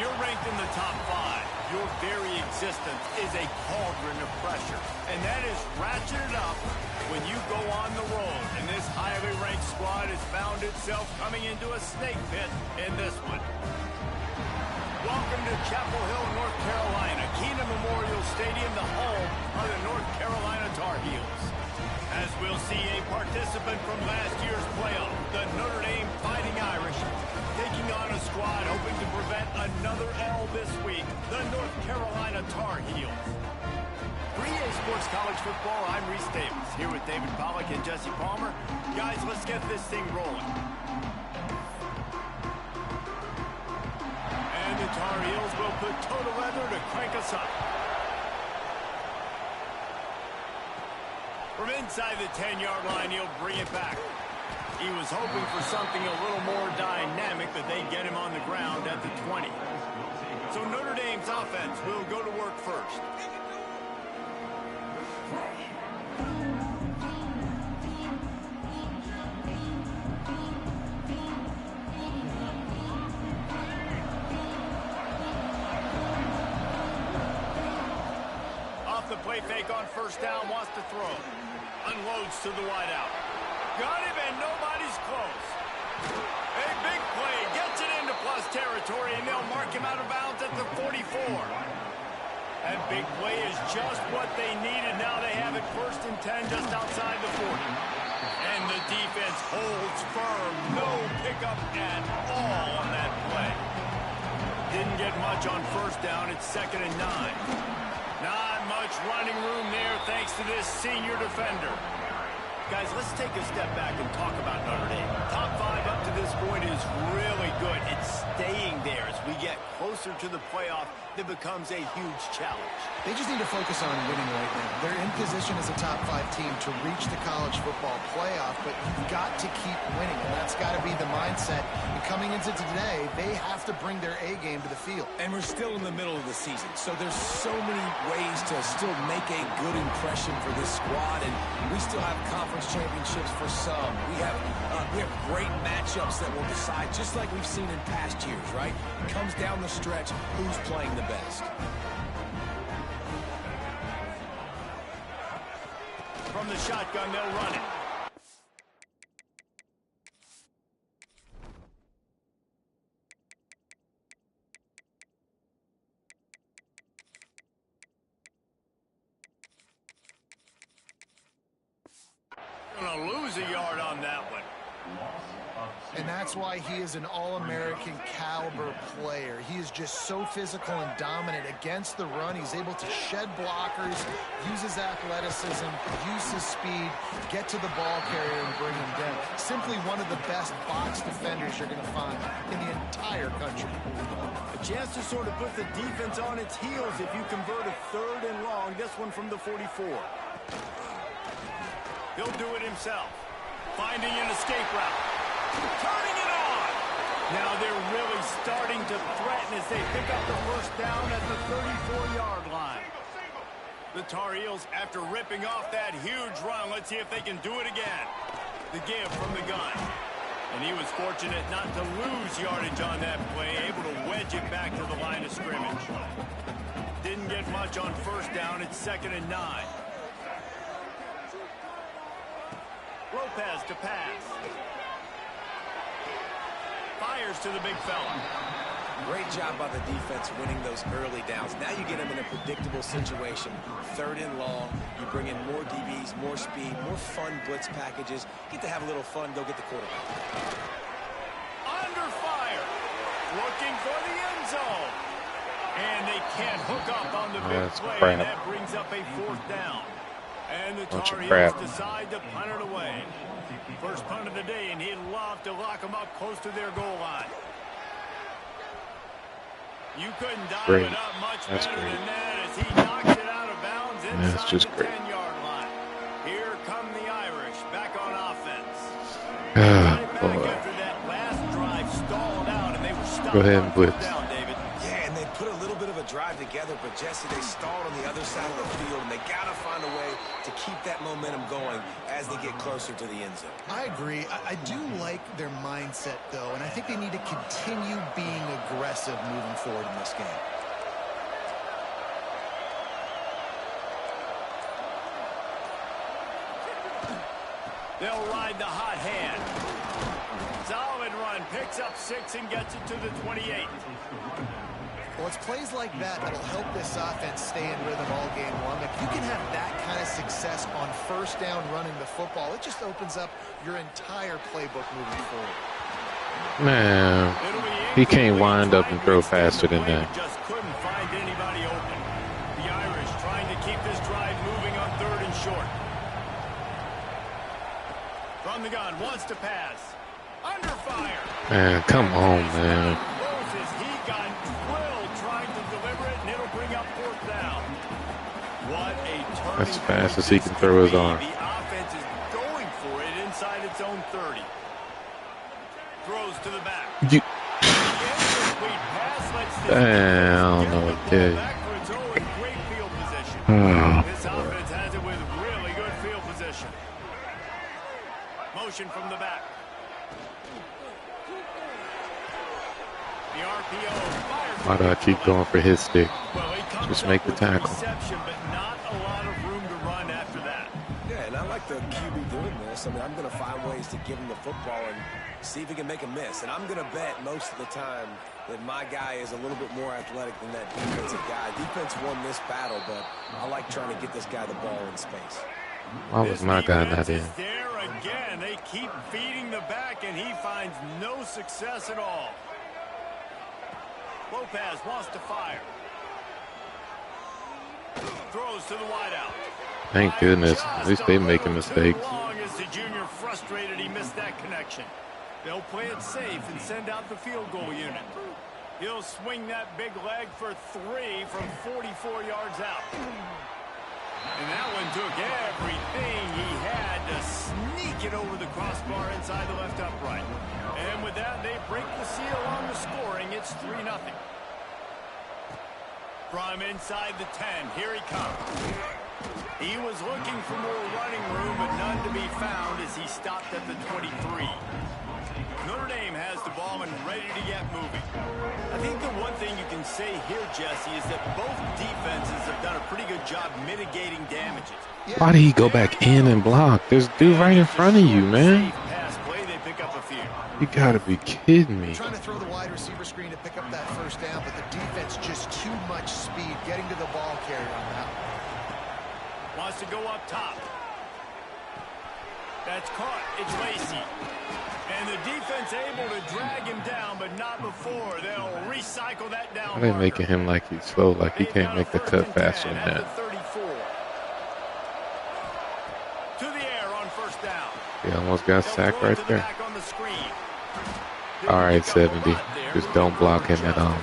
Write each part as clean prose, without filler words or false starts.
you're ranked in the top 5, your very existence is a cauldron of pressure. And that is ratcheted up when you go on the road. And this highly ranked squad has found itself coming into a snake pit in this one. Welcome to Chapel Hill, North Carolina, Keenan Memorial Stadium, the home of the North Carolina Tar Heels. As we'll see a participant from last year's playoff, the Notre Dame Fighting Irish, taking on a squad hoping to prevent another L this week, the North Carolina Tar Heels. For EA Sports College Football, I'm Reese Davis, here with David Pollack and Jesse Palmer. Guys, let's get this thing rolling. And the Tar Heels will put toe to leather to crank us up. From inside the 10-yard line, he'll bring it back. He was hoping for something a little more dynamic, but they get him on the ground at the 20. So Notre Dame's offense will go to work first. Off the play fake on first down, wants to throw. Unloads to the wideout. Got him and nobody's close. A big play, gets it into plus territory, and they'll mark him out of bounds at the 44. That big play is just what they needed. Now they have it 1st and 10 just outside the 40. And the defense holds firm. No pickup at all on that play. Didn't get much on first down. It's 2nd and 9. Not much running room there thanks to this senior defender. Guys, let's take a step back and talk about Notre Dame. Top 5 up to this point is really good. It's staying there as we get closer to the playoff. That becomes a huge challenge. They just need to focus on winning right now. They're in position as a top 5 team to reach the college football playoff, but you've got to keep winning, and that's got to be the mindset. And coming into today, they have to bring their A game to the field. And we're still in the middle of the season, so there's so many ways to still make a good impression for this squad, and we still have conference championships for some. We have great matchups that will decide, just like we've seen in past years, right? It comes down the stretch, who's playing the best. From the shotgun, they'll run it. Gonna lose a yard on that one. And that's why he is an All-American caliber player. He is just so physical and dominant against the run. He's able to shed blockers, use his athleticism, use his speed, get to the ball carrier and bring him down. Simply one of the best box defenders you're going to find in the entire country. A chance to sort of put the defense on its heels if you convert a 3rd and long. This one from the 44. He'll do it himself. Finding an escape route. Turning it on. Now they're really starting to threaten as they pick up the 1st down at the 34-yard line. The Tar Heels, after ripping off that huge run, let's see if they can do it again. The give from the gun. And he was fortunate not to lose yardage on that play, able to wedge it back to the line of scrimmage. Didn't get much on 1st down. It's 2nd and 9. Lopez to pass. Fires to the big fella. Great job by the defense winning those early downs. Now you get them in a predictable situation. 3rd and long. You bring in more DBs, more speed, more fun blitz packages. Get to have a little fun. Go get the quarterback. Under fire. Looking for the end zone. And they can't hook up on the big play. And that brings up a 4th down. And the Tar Heels decide to punt it away. First punt of the day, and he'd love to lock them up close to their goal line. You couldn't dial it up much better than that as he knocks it out of bounds inside the 10-yard line. Here come the Irish back on offense. Back after that last drive stalled out, and they were stopped. Go ahead and blitz. Yeah, and they put a little bit of a drive together, but Jesse, they stalled on the other side of the field, and they got to find a way to keep that momentum going as they get closer to the end zone. I agree. I do like their mindset, though, and I think they need to continue being aggressive moving forward in this game. They'll ride the hot hand. Solid run, picks up 6 and gets it to the 28. Well, it's plays like that that'll help this offense stay in rhythm all game long. If you can have that kind of success on first down running the football, it just opens up your entire playbook moving forward. Man, he can't wind up and throw faster than that. Just couldn't find anybody open. The Irish trying to keep this drive moving on 3rd and short. From the gun, wants to pass. Under fire. Man, come on, man. Moses, he got drilled trying to deliver it, and it'll bring up 4th down. What a turn. That's as fast as he can throw his arm. The offense is going for it inside its own 30. Throws to the back. You... Damn, I don't know what to tell you. Great field position. This offense has it with really good field position. Motion from the back. The RPO fires. Why do I keep going for his stick? Well, just make the tackle. Reception, but not a lot of room to run after that. Yeah, and I like the QB doing this. I mean, I'm going to find ways to give him the football and see if he can make a miss. And I'm going to bet most of the time that my guy is a little bit more athletic than that defensive guy. Defense won this battle, but I like trying to get this guy the ball in space. Why was my guy not in? There again, they keep feeding the back, and he finds no success at all. Lopez wants to fire. Throws to the wideout. Thank goodness. At least they making mistakes. Long as the junior frustrated he missed that connection. They'll play it safe and send out the field goal unit. He'll swing that big leg for 3 from 44 yards out. And that one took everything he had to sneak it over the crossbar inside the left upright. And with that, they break the seal on the scoring. It's 3-0. From inside the 10, here he comes. He was looking for more running room, but none to be found as he stopped at the 23. Notre Dame has the ball and ready to get moving. I think the one thing you can say here, Jesse, is that both defenses have done a pretty good job mitigating damages. Why did he go back in and block? There's a dude right in front of you, man. Pass play, they pick up a few. You gotta be kidding me. Trying to throw the wide receiver screen to pick up that first down, but the defense just too much speed getting to the ball carrier on that one. Wants to go up top. That's caught. It's Lacy. And the defense able to drag him down, but not before. They'll recycle that down. Why are they making him like he's slow, like he can't make the cut faster than that? To the air on first down. He almost got sacked right there. All right, 70. Just don't block him at all.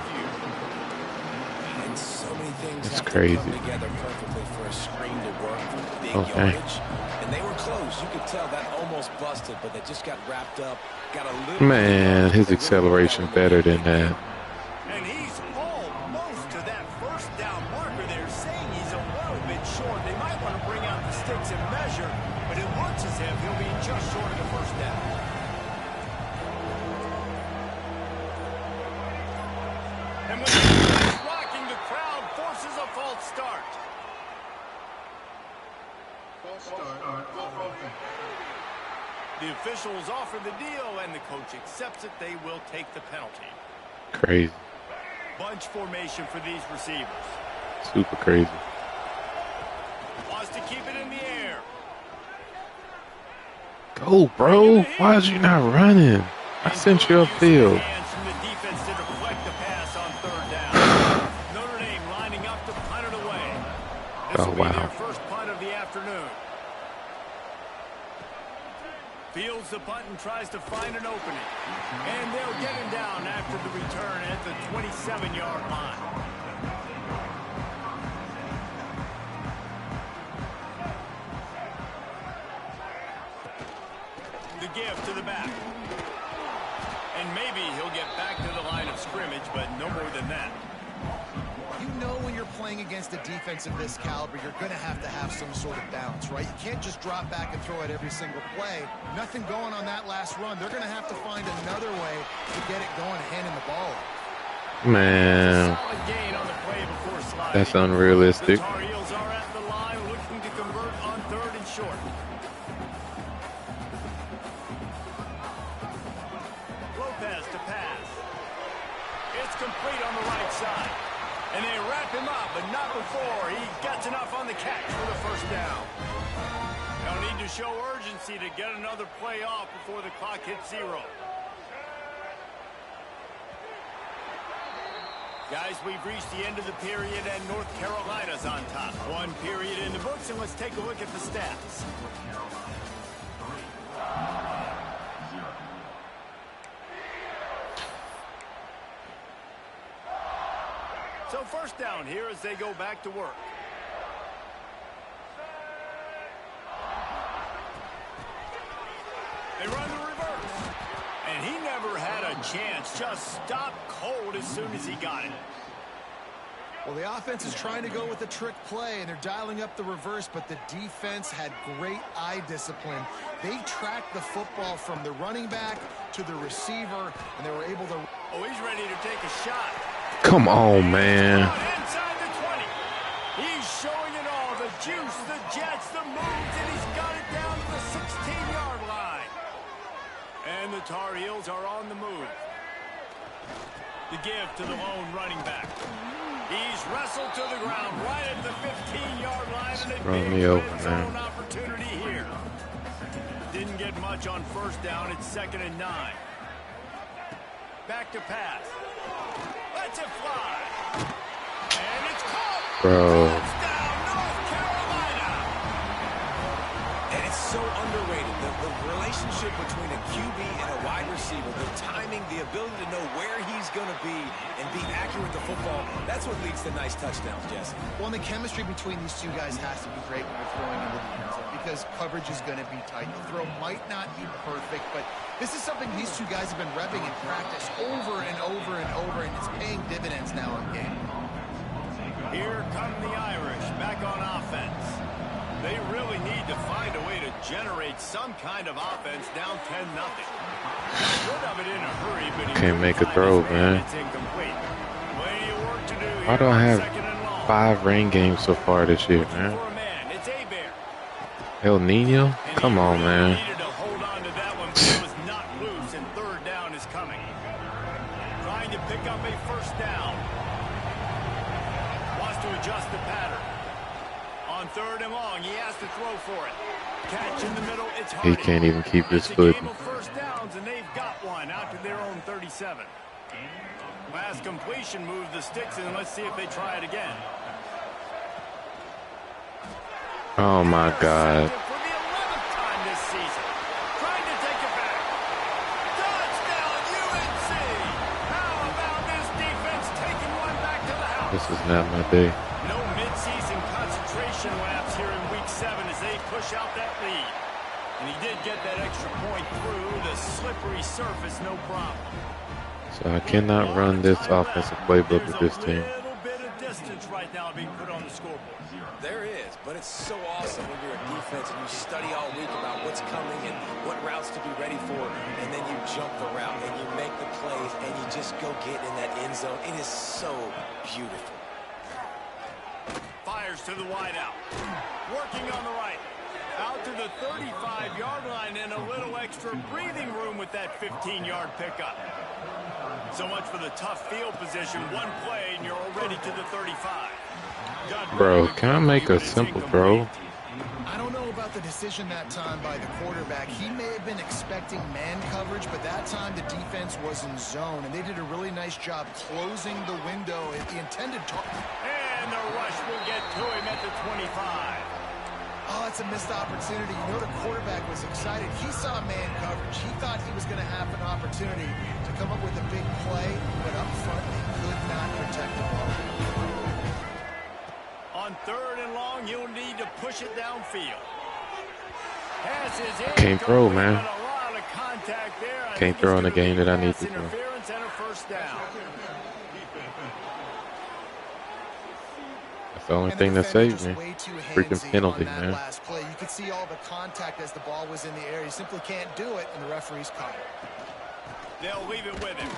It's crazy. Okay. And they were close. You could tell that almost busted, but they just got wrapped up. Got a little. Man, his acceleration better than that. And he's almost to that first down marker. They're saying he's a little bit short. They might want to bring out the sticks and measure, but it looks as if he'll be just short of the first down. And when he's rocking, the crowd forces a false start. The officials offer the deal, and the coach accepts it. They will take the penalty. Crazy. Bunch formation for these receivers. Super crazy. Wants to keep it in the air. Go, bro. Why is you not running? I sent you upfield. From the defense to deflect the pass on third down. Notre Dame lining up to punt it away. This will be their first punt of the afternoon. Fields the punt and tries to find an opening. And they'll get him down after the return at the 27-yard line. The give to the back. And maybe he'll get back to the line of scrimmage, but no more than that. You know when you're playing against a defense of this caliber, you're going to have some sort of balance, right? You can't just drop back and throw it every single play. Nothing going on that last run. They're going to have to find another way to get it going, handing the ball off. Man, that's unrealistic. The Tar Heels are at the line looking to convert on 3rd and short. Lopez to pass. It's complete on the right side. And they wrap him up, but not before he gets enough on the catch for the first down. They'll need to show urgency to get another play off before the clock hits 0. Guys, we've reached the end of the period, and North Carolina's on top. 1 period in the books, and let's take a look at the stats. So first down here as they go back to work. They run the reverse. And he never had a chance. Just stopped cold as soon as he got it. Well, the offense is trying to go with a trick play, and they're dialing up the reverse, but the defense had great eye discipline. They tracked the football from the running back to the receiver, and they were able to... Oh, he's ready to take a shot. Come on, man. Inside the 20. He's showing it all. The juice, the jets, the moves, and he's got it down to the 16-yard line. And the Tar Heels are on the move. The give to the lone running back. He's wrestled to the ground right at the 15-yard line. And Run me over, man. Opportunity here. Didn't get much on first down. It's 2nd and 9. Back to pass. Lets it fly. And it's caught. Bro. Touchdown, North Carolina. And it's so underrated. The relationship between a QB and a wide receiver, the timing, the ability to know where he's going to be and be accurate with the football, that's what leads to nice touchdowns, Jesse. Well, the chemistry between these two guys has to be great when they're throwing into the end zone because coverage is going to be tight. The throw might not be perfect, but this is something these two guys have been repping in practice over and over and over, and it's paying dividends now in game. Here come the Irish back on offense. They really need to find a way to generate some kind of offense down 10-0. Rid of it in a hurry, but he Can't make a throw, man. It's incomplete. Plenty of work to do here. Why do I have 2nd and long? 5 rain games so far this year, man? For a man, it's Hebert. El Nino? And Come he on, really man. needed to hold on to that one, but it was not loose, and 3rd down is coming. Trying to pick up a first down. Wants to adjust the pattern. On 3rd and long, he has to throw for it. Catch in the middle, it's He Harding. can't even keep his It's a foot. game of first downs, and they've got one out to their own 37. Last completion moves the sticks, and let's see if they try it again. Oh, my God. For the 11th time this season. Trying to take it back. Touchdown, UNC! How about this defense taking one back to the house? This is not my day. No midseason concentration laps here in Week 7 as they push out that lead. And he did get that extra point through the slippery surface, no problem. So I cannot run this offensive playbook with this team. There's a little bit of distance right now being put on the scoreboard. There is, but it's so awesome when you're a defense and you study all week about what's coming and what routes to be ready for, and then you jump the route and you make the plays and you just go get in that end zone. It is so beautiful. Fires to the wideout. Working on the right. Out to the 35-yard line and a little extra breathing room with that 15-yard pickup. So much for the tough field position. One play and you're already to the 35. Bro, can I make a simple throw? I don't know about the decision that time by the quarterback. He may have been expecting man coverage, but that time the defense was in zone, and they did a really nice job closing the window at the intended target. And the rush will get to him at the 25. Oh, that's a missed opportunity. You know the quarterback was excited. He saw man coverage. He thought he was going to have an opportunity to come up with a big play, but up front they could not protect the ball. On 3rd and long, you'll need to push it downfield. Passes in. Can't throw, man. A lot of contact there. Can't throw in the game that I need to throw. Interference and a first down. That's the only And the thing that defender saved just me. way too Freaking handsy penalty, on that man. last play. You could see all the contact as the ball was in the air. He simply can't do it, and the referee's caught it. They'll leave it with him.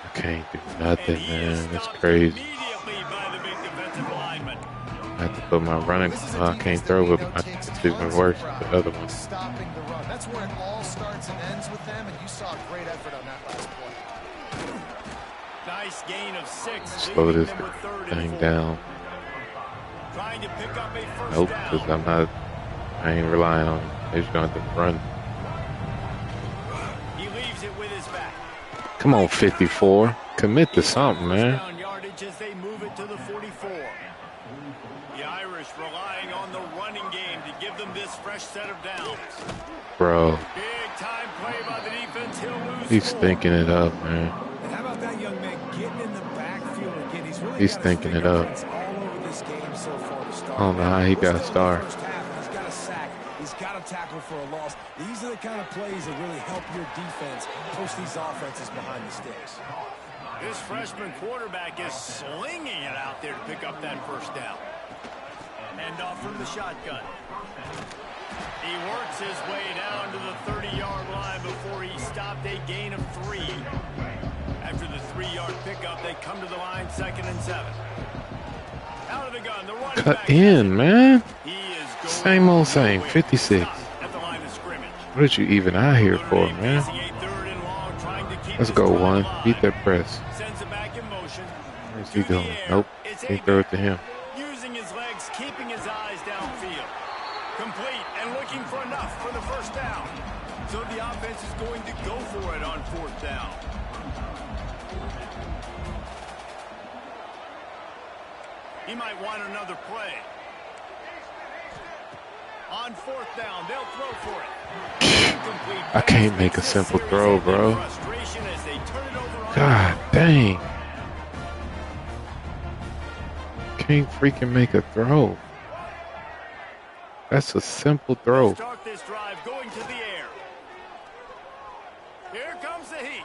I can't do nothing, man. It's crazy. Immediately by the big defensive lineman. I have to put my running. I can't throw with my. It's even worse with the other one. Stopping the run. That's where it all starts and ends with them, and you saw a great effort on that last play. Nice gain of 6. Slow this leaving them with 3rd and thing 4. down. Trying to pick up a first Nope, down. because I'm not. I ain't relying on him. They're just going to have to run. He leaves it with his back. Come on, 54. Commit to something, man. Down yardage as they move it to the 44. The Irish relying on the running game to give them this fresh set of downs. Bro, Big time play by the defense. He'll lose he's 4. thinking it up, man. And how about that young man getting in the backfield again? He's really He's got his thinking it up. fingerprints all over this game so far to start. I don't know how he got a Still in star. the first half, he's got a sack. He's got a tackle for a loss. These are the kind of plays that really help your defense push these offenses behind the sticks. This freshman quarterback is slinging it out there to pick up that first down. End off from the shotgun. He works his way down to the 30-yard line before he stopped a gain of 3. After the 3-yard pickup, they come to the line 2nd and 7. Out of the gun, the running Cut back. in, man. He is going Same old same. nowhere. 56. Stopped at the line of scrimmage. What did you even out here for, man? Facing a 3rd and long, trying to keep Let's this go, drive one. alive. Beat that press. Sends it back in motion. Where's To he the going? air. Nope. It's Can't throw it to him. using his legs, keeping his eyes downfield. Complete and looking for enough for the first down. So the offense is going to go for it on 4th down. He might want another play. On 4th down, they'll throw for it. Incomplete I can't pass make a makes simple this throw, series bro. end in frustration as they turn it over on God dang. Can't freaking make a throw. That's a simple throw. Start this drive going to the air. Here comes the heat.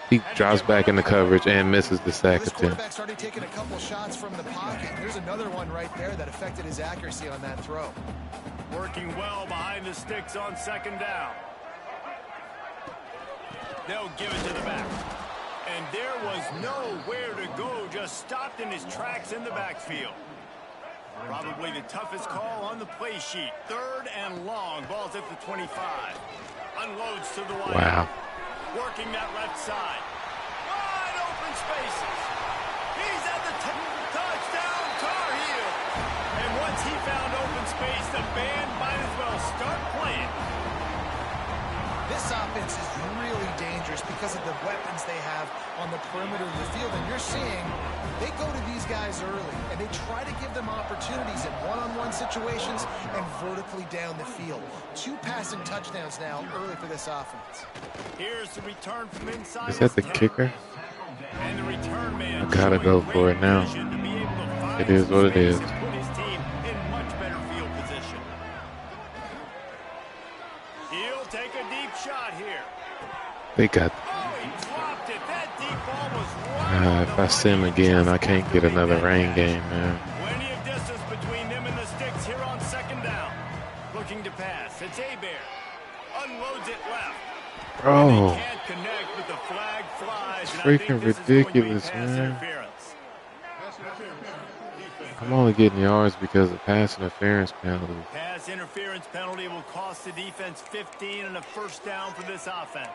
He drops back into coverage and misses the sack This attempt. quarterback's already taken a couple shots from the pocket. There's another one right there that affected his accuracy on that throw. Working well behind the sticks on 2nd down. They'll give it to the back. And there was nowhere to go, just stopped in his tracks in the backfield. Probably the toughest call on the play sheet. 3rd and long. Ball's at the 25. Unloads to the wide. Wow. Working that left side. Wide open spaces. He's at the touchdown Tar Heel. And once he found open space, the band might as well start playing. This offense is really dangerous because of the weapons they have on the perimeter of the field. And you're seeing they go to these guys early, and they try to give them opportunities in one-on-one situations and vertically down the field. 2 passing touchdowns now early for this offense. Here's the return from inside. Is that the his 10. kicker? And the return man I gotta go showing for it great now. vision to be able to find It is some what it space is. and put his team in much better field position. He'll take a deep shot here. They got. Oh, he dropped it. That deep ball was right. If I see him again, I can't get another rain game, man. Plenty of distance between them and the sticks here on 2nd down. Looking to pass. It's Hebert. Unloads it left. Bro, They can't connect, but the flag flies. it's and I think freaking this is going to be ridiculous, pass man. interference. I'm only getting yards because of pass interference penalties. Pass interference penalty will cost the defense 15 and a first down for this offense.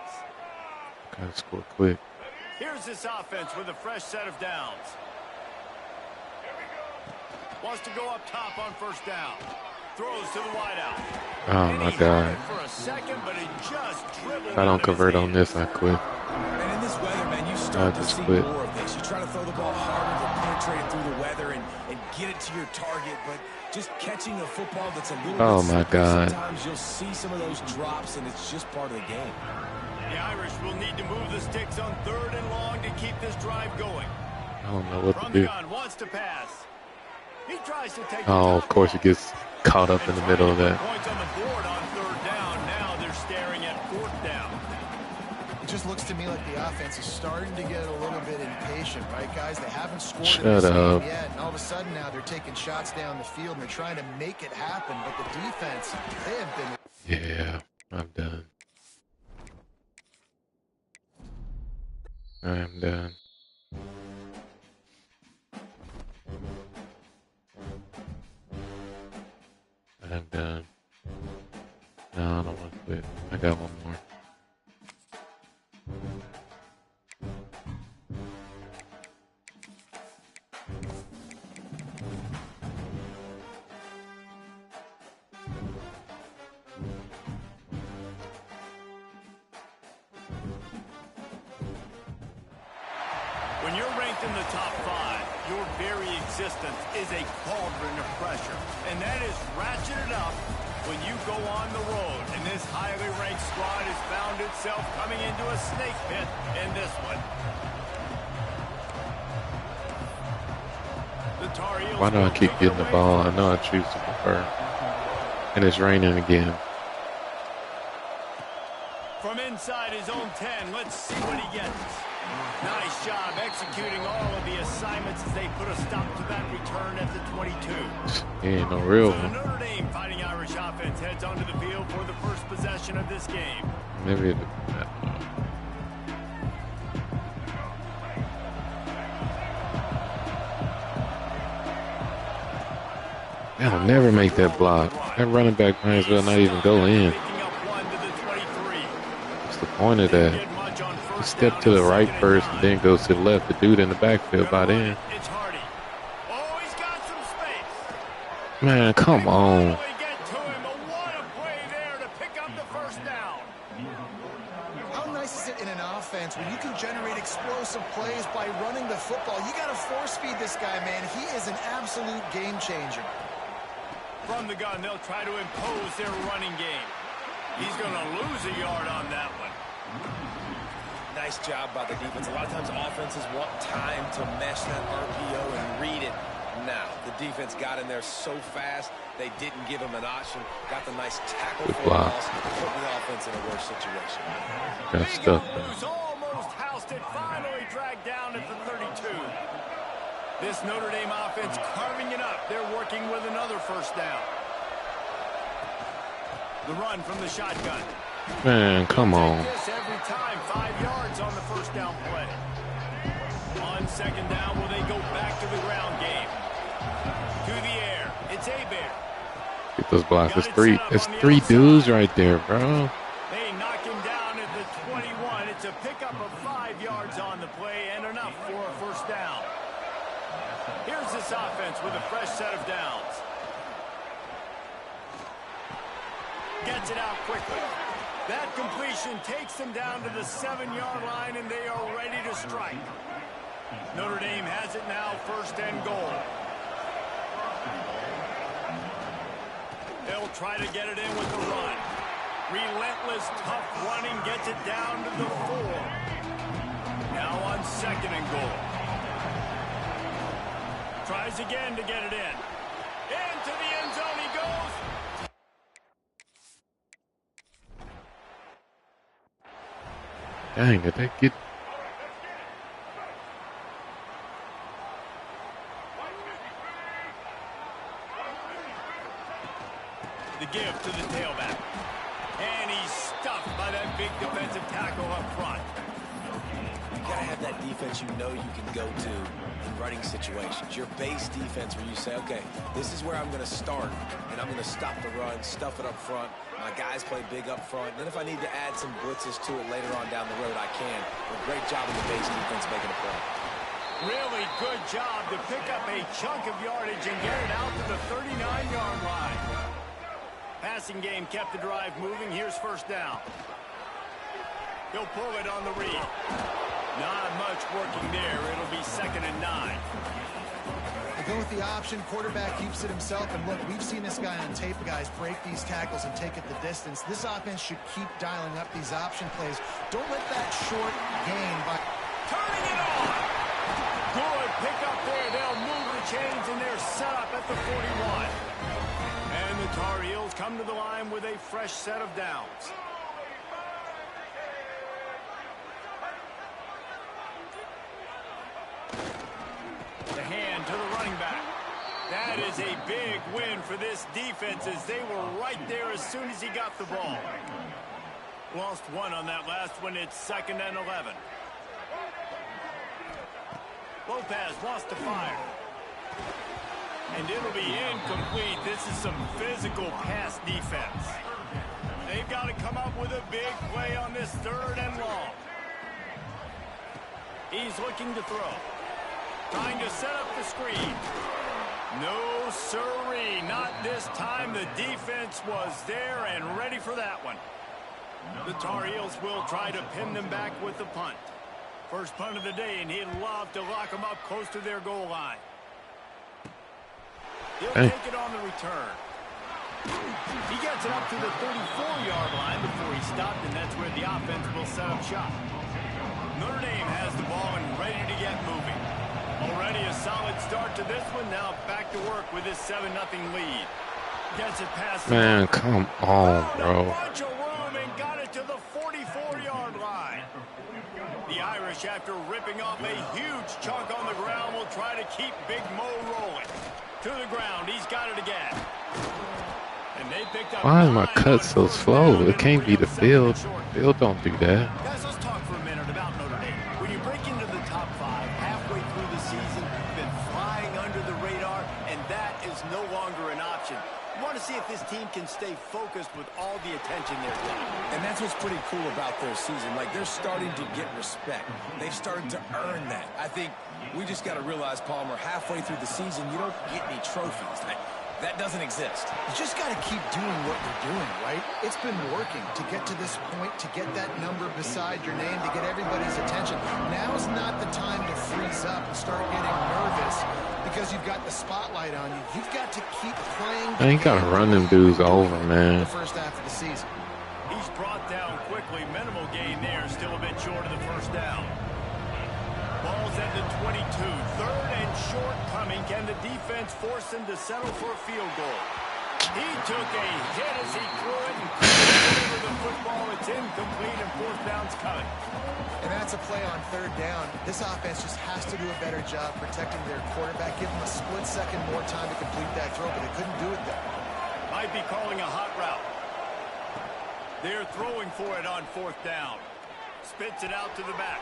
Gotta score quick. Here's this offense with a fresh set of downs. Wants to go up top on 1st down. Throws to the wideout. Oh And my he God. had it for a second, but it just dribbled If I out don't of his convert on hand. this, I quit. And in this weather, man, you I start to just see quit. more of this. You try to throw the ball harder to penetrate it through the weather and get it to your target, but just catching a football that's a little Oh, bit my slippery, God. sometimes you'll see some of those drops, and it's just part of the game. The Irish will need to move the sticks on 3rd and long to keep this drive going. I don't know what From to the do. gun, wants to pass. He tries to take Oh, the of course he gets caught up in the middle of that. Points on the board on 3rd down. Now they're staring at 4th down. just looks to me like the offense is starting to get a little bit impatient, right, guys? They haven't scored Shut in this up. game yet, and all of a sudden now they're taking shots down the field and they're trying to make it happen, but the defense, they have been... Yeah, I'm done. I'm done. I'm done. No, I don't want to quit. I got one more. When you're ranked in the top 5, your very existence is a cauldron of pressure. And that is ratcheted up when you go on the road. And this highly ranked squad has found itself coming into a snake pit in this one. The Tar Heels. Why do I keep getting the ball? I know I choose to prefer. And it's raining again. From inside his own 10, let's see what he gets. Nice job executing all of the assignments as they put a stop to that return at the 22. He ain't no real So the one. Notre Dame Fighting Irish offense heads onto the field for the first possession of this game. Maybe it, I'll never make that block. That running back might as well not even go in. Picking up 1 to the 23. What's the point of Didn't that? get much on You first step down to the and right second and first and 9. then goes to the left. The dude in the backfield by then. It's Hardy. Oh, he's got some space. Man, come on. Finally get to him, but what a play there to pick up the first down. How nice is it in an offense when you can generate explosive plays by running the football? You got to force feed this guy, man. He is an absolute game changer. From the gun, they'll try to impose their running game. He's going to lose a yard on that one. Nice job by the defense. A lot of times offenses want time to mesh that RPO and read it. Now, the defense got in there so fast, they didn't give him an option. Got the nice tackle Good for block. loss, put the offense in a worse situation. Got Big stuck old there. loose, almost housed it, finally dragged down at the 32. This Notre Dame offense carving it up. They're working with another first down. The run from the shotgun. Man, come on. Take this every time, 5 yards on the first down play. On second down, will they go back to the ground game? To the air, it's Hebert. Get those blocks. It's three dudes right there, bro. They knock him down at the 21. It's a pickup of 5 yards on the play and enough for a first down. Here's this offense with a fresh set of downs. Gets it out quickly. That completion takes them down to the 7-yard line, and they are ready to strike. Notre Dame has it now, first and goal. They'll try to get it in with the run. Relentless, tough running gets it down to the 4. Now on second and goal. Tries again to get it in. Into the end zone he goes. Dang, did that get... The give to the tailback. And he's stuffed by that big defensive tackle up front. You got to have that defense you know you can go to in running situations. Your base defense where you say, okay, this is where I'm going to start, and I'm going to stop the run, stuff it up front. My guys play big up front. And then if I need to add some blitzes to it later on down the road, I can. But great job in the base defense making a play. Really good job to pick up a chunk of yardage and get it out to the 39-yard line. Passing game kept the drive moving. Here's first down. He'll pull it on the read. Not much working there. It'll be second and 9. They go with the option. Quarterback keeps it himself. And look, we've seen this guy on tape, guys, break these tackles and take it the distance. This offense should keep dialing up these option plays. Don't let that short gain by... Turning it on. Good pickup there. They'll move the chains, and they're set up at the 41. And the Tar Heels come to the line with a fresh set of downs. is a big win for this defense as they were right there as soon as he got the ball. Lost one on that last one. It's 2nd and 11. Lopez wants to fire. And it'll be incomplete. This is some physical pass defense. They've got to come up with a big play on this 3rd and long. He's looking to throw. Trying to set up the screen. No siree, not this time. The defense was there and ready for that one. The Tar Heels will try to pin them back with the punt. First punt of the day, and he'd love to lock them up close to their goal line. He'll take it on the return. He gets it up to the 34-yard line before he stopped, and that's where the offense will set up shop. Notre Dame has the ball and ready to get moving. Already a solid start to this one. Now back to work with his 7-0 lead. Gets it past. Man, come on, bro. A bunch of room and got it to the 44-yard line. The Irish, after ripping off a huge chunk on the ground, will try to keep Big Mo rolling. To the ground, he's got it again. And they picked up. Why is my cut so slow? It can't be the field. Field don't do that. Guys, let's talk for a minute about Notre Dame. When you break into the top 5 halfway through the season, you've been flying under the radar, and that is no longer an option. You want to see if this team can stay focused with all the attention they're getting. And that's what's pretty cool about their season. Like, they're starting to get respect. They've started to earn that. I think we just got to realize, Palmer, halfway through the season, you don't get any trophies. That doesn't exist. You just got to keep doing what you're doing, right? It's been working to get to this point, to get that number beside your name, to get everybody's attention. Now's not the time to freeze up and start getting nervous because you've got the spotlight on you. You've got to keep playing. I ain't got to run them dudes over, man. The first half of the season. He's brought down quickly. Minimal gain there. Still a bit short of the first down. Ball's at the 22. 3rd and short coming. Can the defense force him to settle for a field goal? He took a hit as he threw it and couldn't deliver the football. It's incomplete and 4th down's coming. And that's a play on 3rd down. This offense just has to do a better job protecting their quarterback. Give them a split second more time to complete that throw, but they couldn't do it there. Might be calling a hot route. They're throwing for it on 4th down. Spits it out to the back.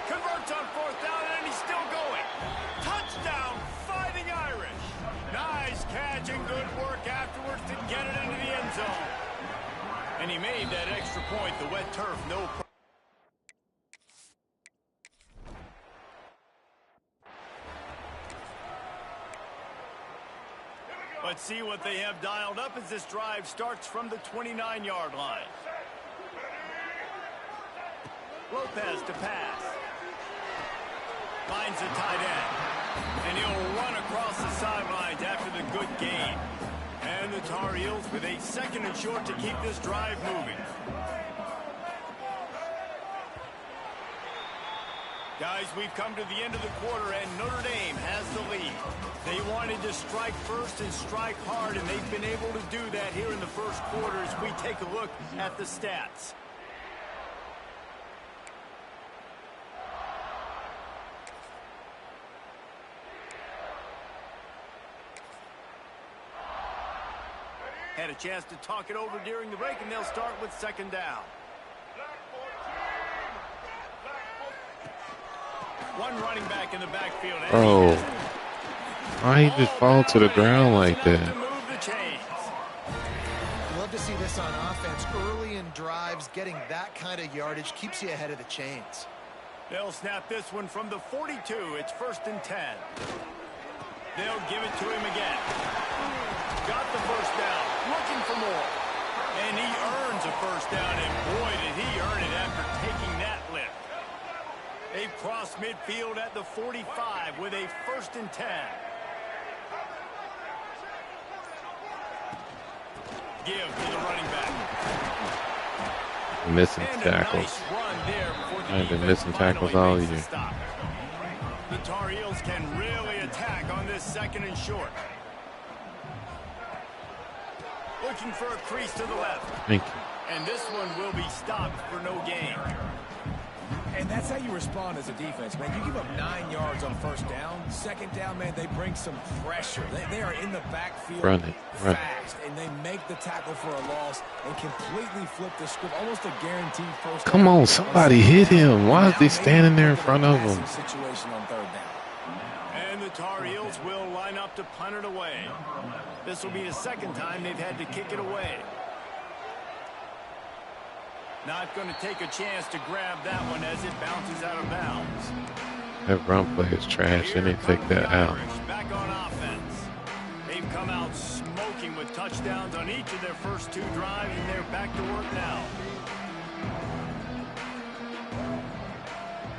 Converts on 4th down, and he's still going. Touchdown, Fighting Irish. Nice catch and good work afterwards to get it into the end zone. And he made that extra point. The wet turf, no problem. Let's see what they have dialed up as this drive starts from the 29-yard line. Lopez to pass. Finds a tight end. And he'll run across the sidelines after the good gain. And the Tar Heels with a 2nd and short to keep this drive moving. Guys, we've come to the end of the quarter, and Notre Dame has the lead. They wanted to strike first and strike hard, and they've been able to do that here in the first quarter as we take a look at the stats. Had a chance to talk it over during the break, and they'll start with 2nd down. One running back in the backfield. Bro, why he just fall to the ground like that? Love to see this on offense. Early in drives, getting that kind of yardage keeps you ahead of the chains. They'll snap this one from the 42. It's 1st and 10. They'll give it to him again. Got the first down. Looking for more. And he earns a first down, and boy, did he earn it after taking that lift. They cross midfield at the 45 with a 1st and 10. Give to the running back. Missing tackles. I've been missing tackles all year. The Tar Heels can really attack on this 2nd and short. Looking for a crease to the left. Thank you. And this one will be stopped for no gain. And that's how you respond as a defense, man. You give up 9 yards on first down. Second down, man, they bring some pressure. They are in the backfield fast, and they make the tackle for a loss and completely flip the script, almost a guaranteed first down. Come on, somebody hit him. Why is he standing there in front of him? Situation on third down. And the Tar Heels will line up to punt it away. This will be the second time they've had to kick it away. Not going to take a chance to grab that one as it bounces out of bounds. That run play is trash. They need to take that out. Back on offense. They've come out smoking with touchdowns on each of their first 2 drives, and they're back to work now.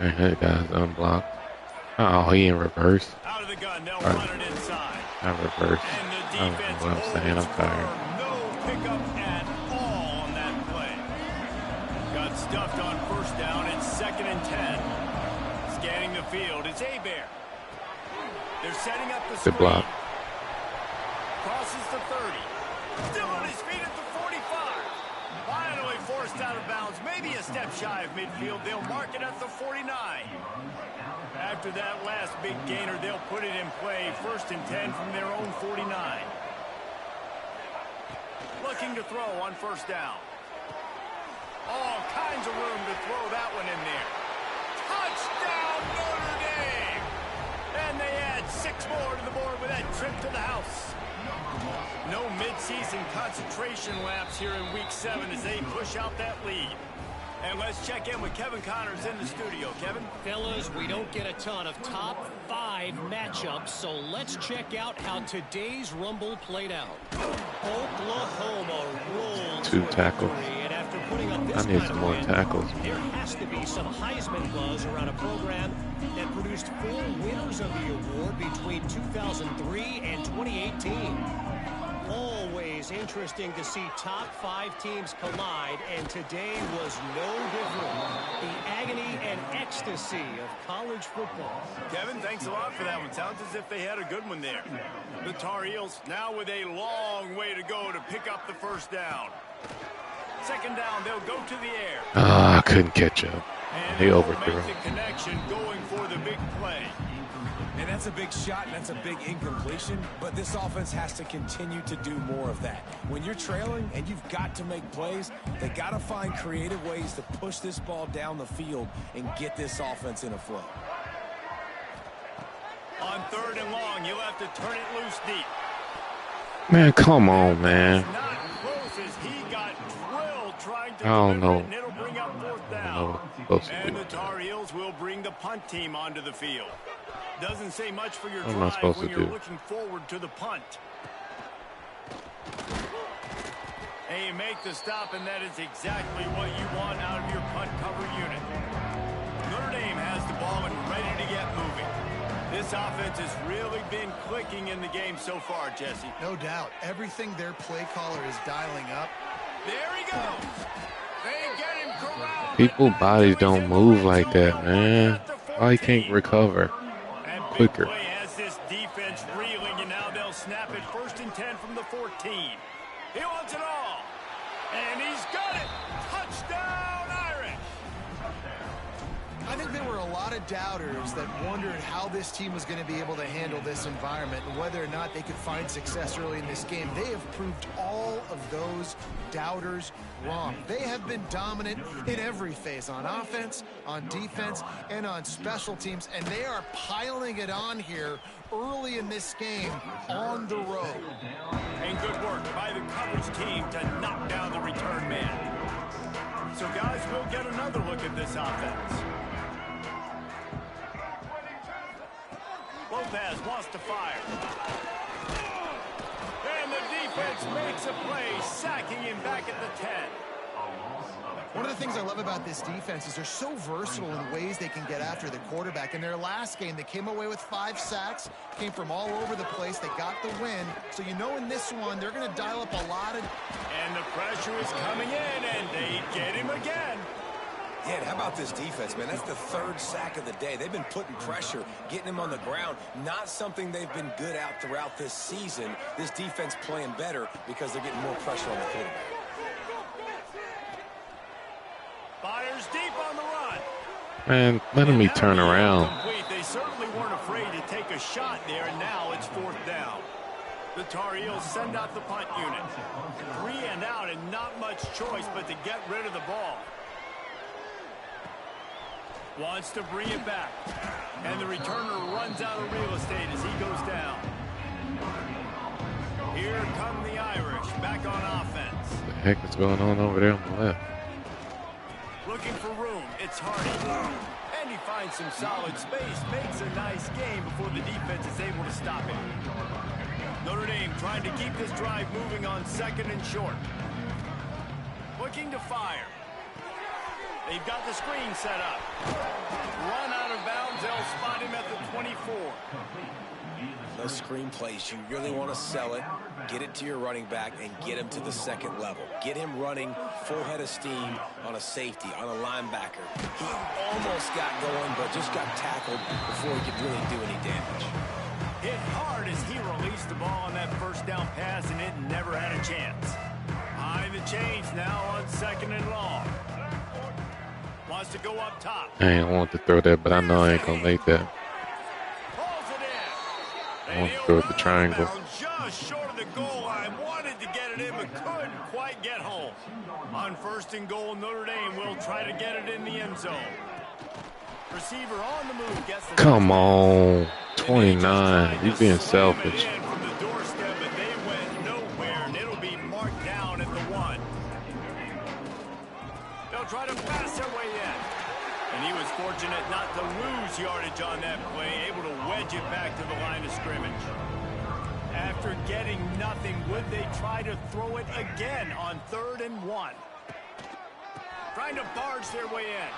That guy's unblocked. Oh, he in reverse. Out of the gun, they'll run it inside. Not reverse. And the I don't defense know what I'm saying. I'm tired. No pickup at all on that play. Got stuffed on first down. It's 2nd and 10. Scanning the field. It's Hebert. They're setting up the screen. Good block. Crosses the 30. Still on his feet at the 45. Finally forced out of bounds. Maybe a step shy of midfield. They'll mark it at the 49. After that last big gainer, they'll put it in play. 1st and 10 from their own 49. Looking to throw on first down. All kinds of room to throw that one in there. Touchdown, Notre Dame! And they add 6 more to the board with that trip to the house. No midseason concentration laps here in Week 7 as they push out that lead. And let's check in with Kevin Connors in the studio. Kevin? Fellas, we don't get a ton of top 5 matchups, so let's check out how today's Rumble played out. Oklahoma rolled 2 tackles. and after putting up this I need kind some of more win, tackles. there has to be some Heisman buzz around a program that produced 4 winners of the award between 2003 and 2018. Always interesting to see top 5 teams collide, and today was no different. The agony and ecstasy of college football. Kevin, thanks a lot for that one. Sounds as if they had a good one there. The Tar Heels now with a long way to go to pick up the first down. 2nd down, they'll go to the air. I couldn't catch up. And He overthrew. make the connection going for the big play. And that's a big shot, and that's a big incompletion, but this offense has to continue to do more of that. When you're trailing and you've got to make plays, they got to find creative ways to push this ball down the field and get this offense in a flow. On 3rd and long, you'll have to turn it loose deep. Man, come on, man. Not close as he got drilled trying to I don't deliver know. it, and it'll bring up 4th I don't down. know what I'm supposed to And do. the Tar Heels will bring the punt team onto the field. Doesn't say much for your What am I drive supposed when to you're do? looking forward to the punt. And you make the stop, and that is exactly what you want out of your punt cover unit. Notre Dame has the ball and ready to get moving. This offense has really been clicking in the game so far, Jesse. No doubt. Everything their play caller is dialing up. There he goes. They get him corralled. People's bodies don't move like that, man. Why he can't recover quicker? Big play has this defense reeling, and now they'll snap it 1st and 10 from the 14. He wants it all. And he's got it. Touchdown, Irish. I think there were a lot of doubters that wondered how this team was going to be able to handle this environment and whether or not they could find success early in this game. They have proved all of those doubters wrong. They have been dominant in every phase, on offense, on defense, and on special teams, and they are piling it on here early in this game on the road. And good work by the coverage team to knock down the return man. So, guys, we'll get another look at this offense. Lopez wants to fire. And the defense makes a play, sacking him back at the 10. One of the things I love about this defense is they're so versatile in ways they can get after the quarterback. In their last game, they came away with 5 sacks, came from all over the place. They got the win. So you know in this one, they're going to dial up a lot of... And the pressure is coming in, and they get him again. Yeah, and how about this defense, man? That's the 3rd sack of the day. They've been putting pressure, getting him on the ground. Not something they've been good at throughout this season. This defense playing better because they're getting more pressure on the quarterback. Fires deep on the run. Man, letting me turn around. They certainly weren't afraid to take a shot there, and now it's 4th down. The Tar Heels send out the punt unit. 3 and out, and not much choice but to get rid of the ball. Wants to bring it back. And the returner runs out of real estate as he goes down. Here come the Irish back on offense. What the heck is going on over there on the left? Looking for room. It's Hardy. And he finds some solid space. Makes a nice game before the defense is able to stop him. Notre Dame trying to keep this drive moving on 2nd and short. Looking to fire. They've got the screen set up. Run out of bounds. They'll spot him at the 24. Those screen plays, you really want to sell it, get it to your running back, and get him to the 2nd level. Get him running full head of steam on a safety, on a linebacker. He almost got going, but just got tackled before he could really do any damage. Hit hard as he released the ball on that 1st down pass, and it never had a chance. Behind the chains now on 2nd and long. Wants to go up top. I ain't want to throw that, but I know I ain't gonna make that. I want to throw it the triangle. Just short of the goal line. Wanted to get it in, but couldn't quite get home. On 1st and goal, Notre Dame will try to get it in the end zone. Receiver on the move. Gets the Come on. 29. He's being selfish. From the doorstep, but they went nowhere, and it'll be marked down at the 1. They'll try to pass their way in. And he was fortunate not to lose yardage on that play, able to wedge it back to the line of scrimmage. After getting nothing, would they try to throw it again on 3rd and 1? Trying to barge their way in.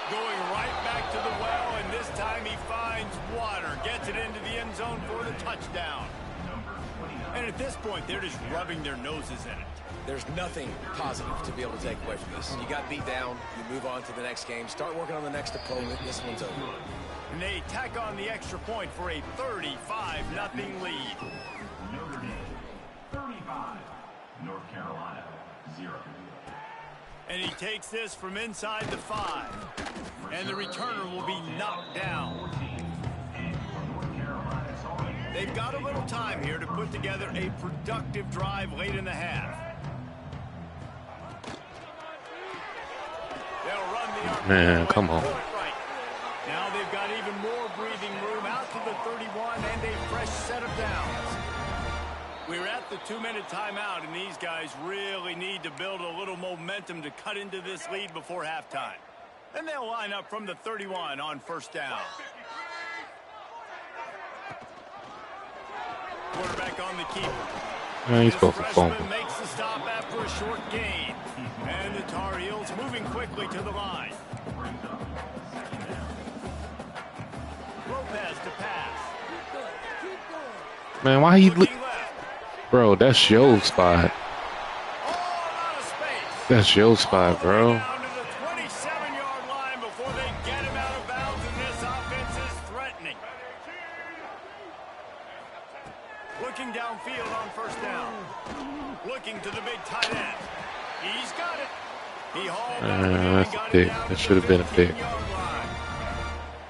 Going right back to the well, and this time he finds water. Gets it into the end zone for the touchdown. And at this point, they're just rubbing their noses in it. There's nothing positive to be able to take away from this. You got beat down, you move on to the next game, start working on the next opponent. This one's over. And they tack on the extra point for a 35-0 lead. Notre Dame 35, North Carolina 0. And he takes this from inside the 5. And the returner will be knocked down. They've got a little time here to put together a productive drive late in the half. They'll run the Man, come on. right. Now they've got even more breathing room out to the 31 and a fresh set of downs. We're at the 2-minute timeout, and these guys really need to build a little momentum to cut into this lead before halftime. And they'll line up from the 31 on 1st down. Quarterback on the keeper. Man, he's supposed to This fumble. freshman makes the stop after a short gain. And the Tar Heels moving quickly to the line. Lopez to pass. Man, why he... Looking left. Bro, that's your spot. All out of space. That's your spot, bro. Down to the 27-yard line before they get him out of bounds, and this offense is threatening. Looking downfield on 1st down. Looking to the big tight end. He's got it. He hauled out of the game, That's a got it pick. down to That should have been a the pick. 15-yard line.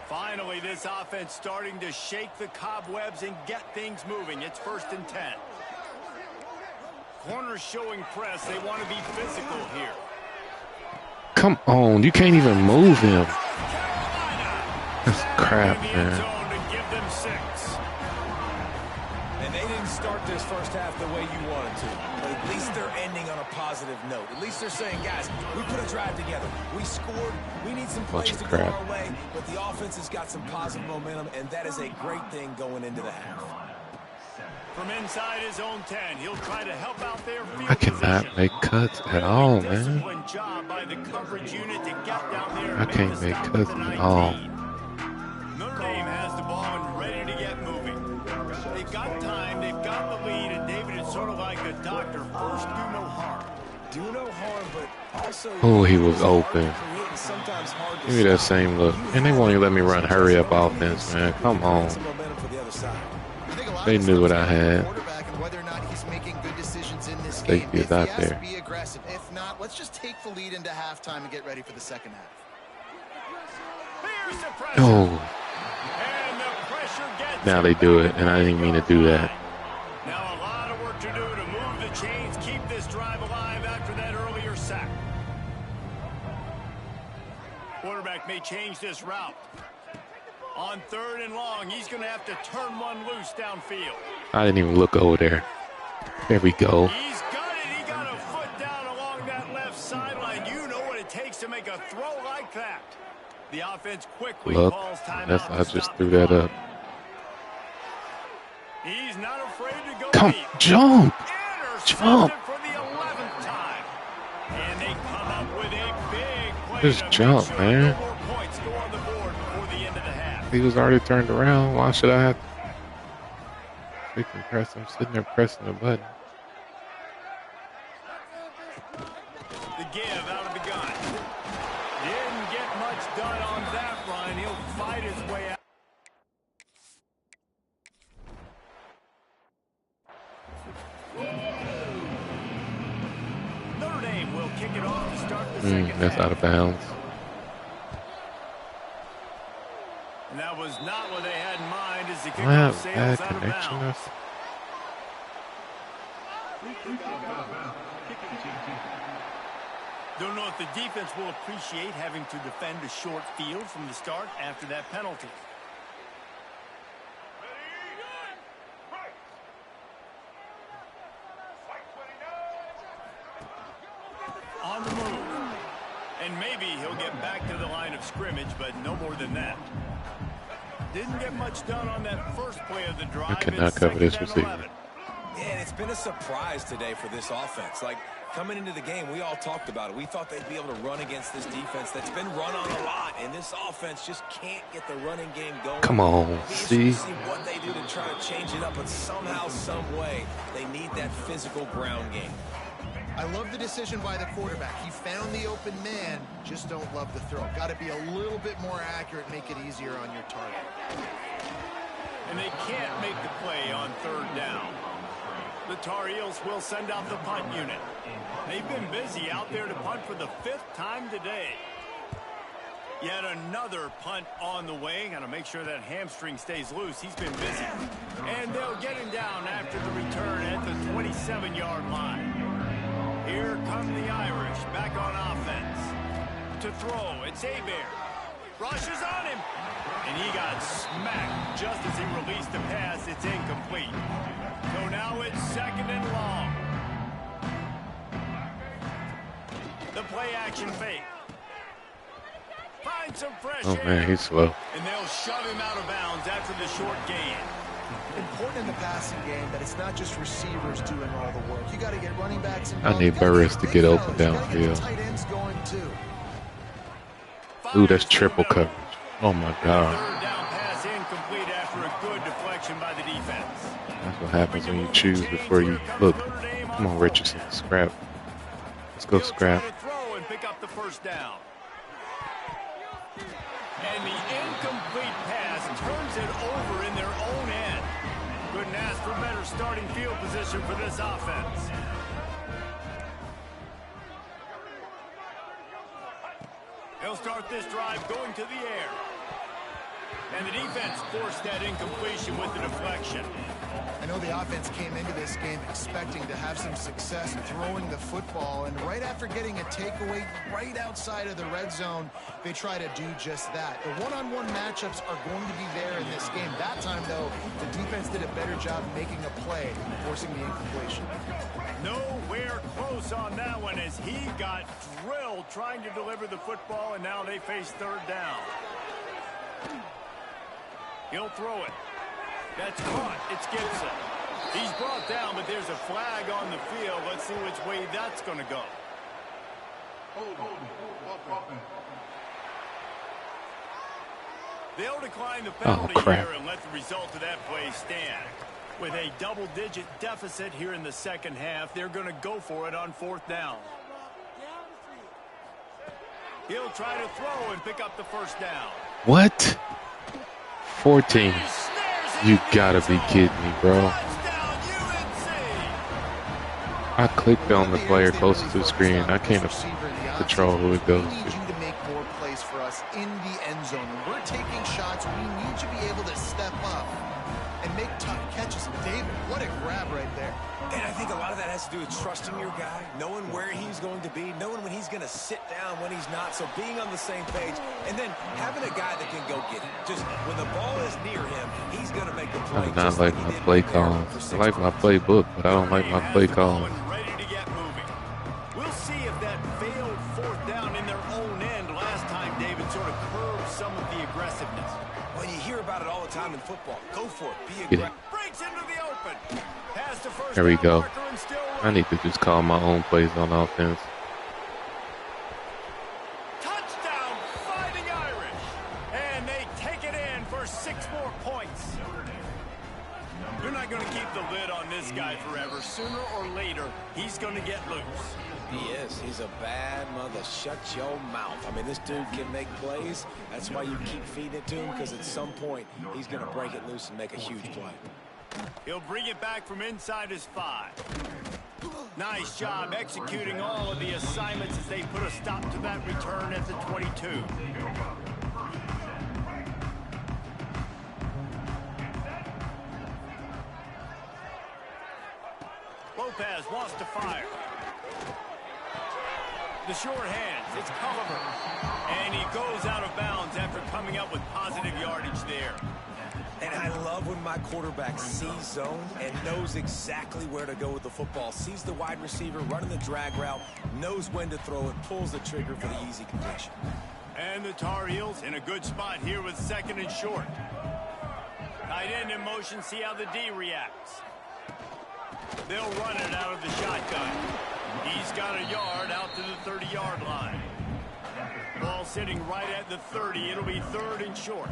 Finally, this offense starting to shake the cobwebs and get things moving. It's 1st and 10. Corners showing press. They want to be physical here. Come on. You can't even move him. That's crap, In the end man. zone to give them 6. And they didn't start this first half the way you wanted to. But at least they're ending on a positive note. At least they're saying, guys, we put a drive together. We scored. We need some Bunch plays of to go crap. our way. But the offense has got some positive momentum, and that is a great thing going into the half. From inside his own 10, he'll try to help out their field I cannot position. make cuts at all, man. Disciplined job by the coverage unit to get down there and I can't the make stop cuts at the at all. 19. Notre Dame has the ball and ready to get moving. They've got time, they've got the lead, and David is sort of like a doctor. First, do no harm. Do no harm, but also... Oh, he was open. Sometimes hard to Give me that stop. same look. And they won't even let me run hurry up offense, man. Come on. Some momentum for the other side. I think a lot They of this knew what comes I down to the had. quarterback and whether or not he's making good decisions in this Safety game. is If he out has there. to be aggressive. If not, let's just take the lead into halftime and get ready for the second half. Oh, And the pressure gets now him they do back it, and I didn't mean to do that. Now a lot of work to do to move the chains, keep this drive alive after that earlier sack. Quarterback may change this route. On 3rd and long, he's going to have to turn one loose downfield. I didn't even look over there. There we go. He's got it. He got a foot down along that left sideline. You know what it takes to make a throw like that. The offense quickly Look, calls timeout. I just threw that up. He's not afraid to go Come, deep. jump. Intercepted Jump. for the 11th time. And they come up with a big play Just to make jump, sure man. no more points go on the board before the end of the half. He was already turned around. Why should I have freaking press? I'm sitting there pressing the button. The give out of the gun. Didn't get much done on that run. He'll fight his way out. Notre Dame will kick it off to start the second That's half. out of bounds. And that was not what they had in mind as the Wow, kickoff sails bad out of connection. bounds. Don't know if the defense will appreciate having to defend a short field from the start after that penalty. On the move. And maybe he'll get back to the line of scrimmage, but no more than that. Didn't get much done on that first play of the drive. cannot It's cover this 2nd and receiver. 11. Yeah, and it's been a surprise today for this offense. Like, coming into the game, we all talked about it. We thought they'd be able to run against this defense that's been run on a lot, and this offense just can't get the running game going. Come on, It'll be see? interesting to see what they do to try to change it up, but somehow, some way, they need that physical ground game. I love the decision by the quarterback. He found the open man, just don't love the throw. Got to be a little bit more accurate, make it easier on your target. And they can't make the play on 3rd down. The Tar Heels will send out the punt unit. They've been busy out there to punt for the 5th time today. Yet another punt on the way. Got to make sure that hamstring stays loose. He's been busy. And they'll get him down after the return at the 27-yard line. Here come the Irish back on offense. To throw, it's Hebert. Rushes on him. And he got smacked just as he released the pass. It's incomplete. So now it's 2nd and long. The play action fake. Find some fresh Oh air. man, he's slow. And they'll shove him out of bounds after the short gain. Important in the passing game that it's not just receivers doing all the work. You got to get running backs I involved. need You gotta Burris get to big get open fellas. You gotta get the downfield. tight ends going too. Ooh, that's Fires triple to the middle. coverage. Oh my God. 3rd down pass incomplete after a good deflection by the defense. That's what happens when you choose before you look. Come on, Richardson, scrap. Let's go He'll scrap. try to throw and pick up the 1st down. And the incomplete pass turns it over in their own end. Couldn't ask for better starting field position for this offense. They'll start this drive going to the air. And the defense forced that incompletion with the deflection. I know the offense came into this game expecting to have some success throwing the football, and right after getting a takeaway right outside of the red zone, they try to do just that. The one-on-one matchups are going to be there in this game. That time, though, the defense did a better job making a play, forcing the incompletion. Nowhere close on that one as he got drilled trying to deliver the football, and now they face 3rd down. He'll throw it. That's caught. It's Gibson. He's brought down, but there's a flag on the field. Let's see which way that's going to go. They'll decline the penalty crap. here and let the result of that play stand. With a double-digit deficit here in the 2nd half, they're going to go for it on 4th down. He'll try to throw and pick up the 1st down. What? 14. You gotta be kidding me, bro. I clicked on the player closest to the screen. I can't control who it goes We need to. you to make more plays for us in the end zone. We're we need you to be able to step up and make tough catches. David, what a grab right there. And I think a lot of that has to do with trusting your guy, knowing where he's going to be, knowing when he's going to sit down, when he's not. So being on the same page, and then having a guy that can go get it. Just when the ball is near him, he's going to make the play. I do not like my play calls. I like my playbook, but I don't like my play calls. Ready to get moving. We'll see if that failed fourth down in their own end last time David sort of curbed some of the aggressiveness. Well, you hear about it all the time in football. Go for it. Be Yeah. aggressive. Breaks into the open. Pass to first There we down go. marker and still I need to just call my own plays on offense. touchdown, Fighting Irish. And they take it in for 6 more points. You're not going to keep the lid on this guy forever. Sooner or later, he's going to get loose. He is. He's a bad mother. Shut your mouth. I mean, this dude can make plays. That's why you keep feeding it to him, because at some point, he's going to break it loose and make a huge play. He'll bring it back from inside his 5. Nice job executing all of the assignments as they put a stop to that return at the 22. Lopez wants to fire. The short hands, it's Culliver. And he goes out of bounds after coming up with positive yardage there. And I love when my quarterback sees zone and knows exactly where to go with the football. Sees the wide receiver running the drag route, knows when to throw it, pulls the trigger for the easy completion. And the Tar Heels in a good spot here with 2nd and short. Tight end in motion, see how the D reacts. They'll run it out of the shotgun. He's got a yard out to the 30-yard line. Ball sitting right at the 30. It'll be 3rd and short.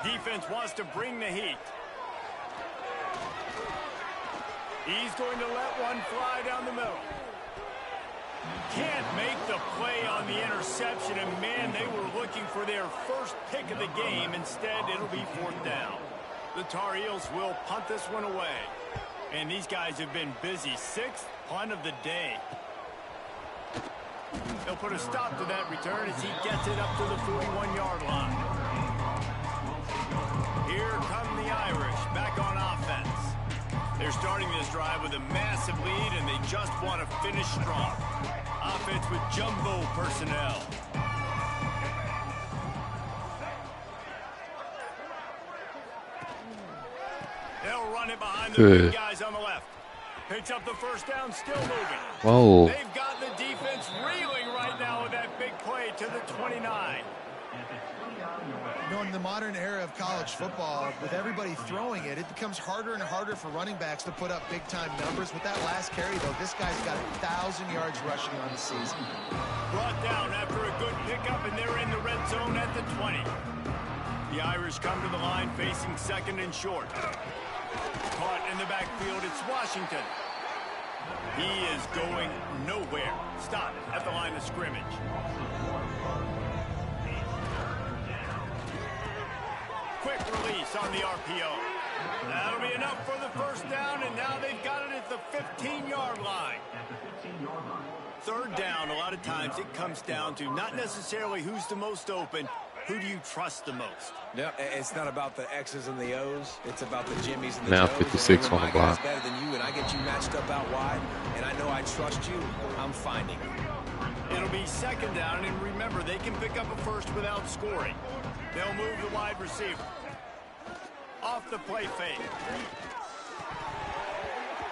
Defense wants to bring the heat. He's going to let one fly down the middle. Can't make the play on the interception, and man, they were looking for their first pick of the game. Instead, it'll be 4th down. The Tar Heels will punt this one away. And these guys have been busy. 6th punt of the day. They'll put a stop to that return as he gets it up to the 41-yard line. Here come the Irish back on offense. They're starting this drive with a massive lead, and they just want to finish strong. Offense with jumbo personnel. They'll run it behind the big guys on the left. Picks up the first down, still moving. Whoa. They've got the defense reeling right now with that big play to the 29. You know, in the modern era of college football, with everybody throwing it, it becomes harder and harder for running backs to put up big-time numbers. With that last carry, though, this guy's got 1,000 yards rushing on the season. Brought down after a good pickup, and they're in the red zone at the 20. The Irish come to the line facing 2nd and short. Caught in the backfield, it's Washington. He is going nowhere. Stop at the line of scrimmage. Quick release on the RPO. That'll be enough for the first down, and now they've got it at the 15-yard line. 3rd down, a lot of times it comes down to not necessarily who's the most open, who do you trust the most? Yeah, it's not about the X's and the O's. It's about the Jimmies and the Now Joes. 56 And when on the my guy's block. better than you, and I get you matched up out wide, and I know I trust you, I'm finding you. It'll be 2nd down, and remember, they can pick up a first without scoring. They'll move the wide receiver. Off the play fake.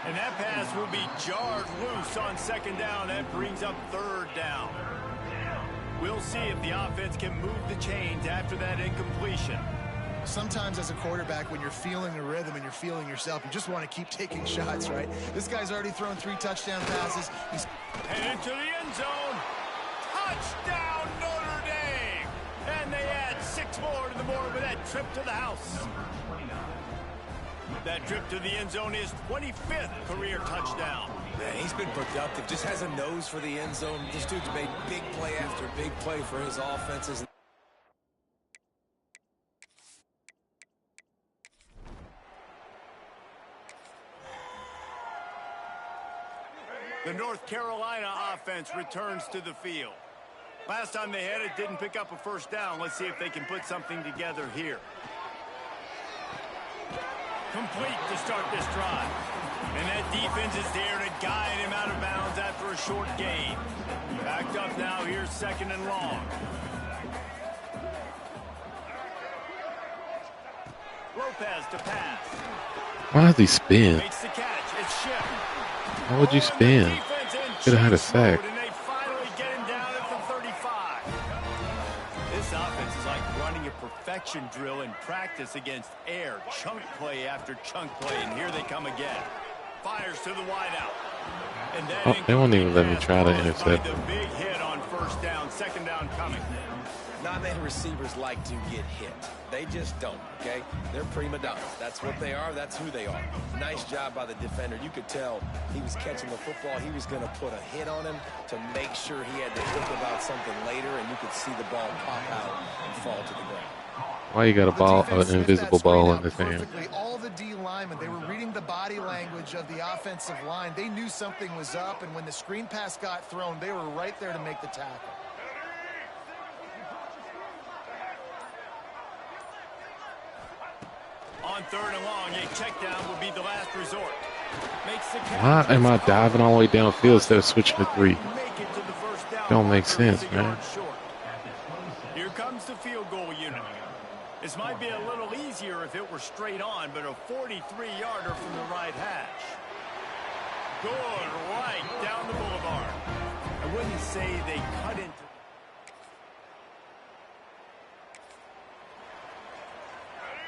And that pass will be jarred loose on 2nd down. That brings up 3rd down. We'll see if the offense can move the chains after that incompletion. Sometimes as a quarterback, when you're feeling the rhythm and you're feeling yourself, you just want to keep taking shots, right? This guy's already thrown 3 touchdown passes. He's And into the end zone. Touchdown, Notre Dame! And they add 6 more to the board with that trip to the house. That trip to the end zone is 25th career touchdown. Man, he's been productive. Just has a nose for the end zone. This dude's made big play after big play for his offenses. The North Carolina offense returns to the field. Last time they had it, didn't pick up a first down. Let's see if they can put something together here. Complete to start this drive. And that defense is there to guide him out of bounds after a short gain. Backed up now, here's 2nd and long. Lopez to pass. Why does he spin? Makes the catch. It's Shipp. Why would you spin? Could have had a sack. And they finally get him down at the 35. This offense is like running a perfection drill in practice against air. Chunk play after chunk play, and here they come again. Fires to the wideout. And Oh, they won't even let me try to intercept. The big hit on first down, 2nd down coming. Not many receivers like to get hit. They just don't, okay? They're prima donnas. That's what they are. That's who they are. Nice job by the defender. You could tell he was catching the football. He was going to put a hit on him to make sure he had to think about something later, and you could see the ball pop out and fall to the ground. Why you got a ball, an invisible ball in his hand? All the D linemen, they were reading the body language of the offensive line. They knew something was up, and when the screen pass got thrown, they were right there to make the tackle. On 3rd and long, a check down would be the last resort. Makes the Why am I diving all the way downfield instead of switching to 3? Make it to the first down. Don't make sense, man. Here comes the field goal unit. This might be a little easier if it were straight on, but a 43-yarder from the right hash. Good right down the boulevard. I wouldn't say they cut into...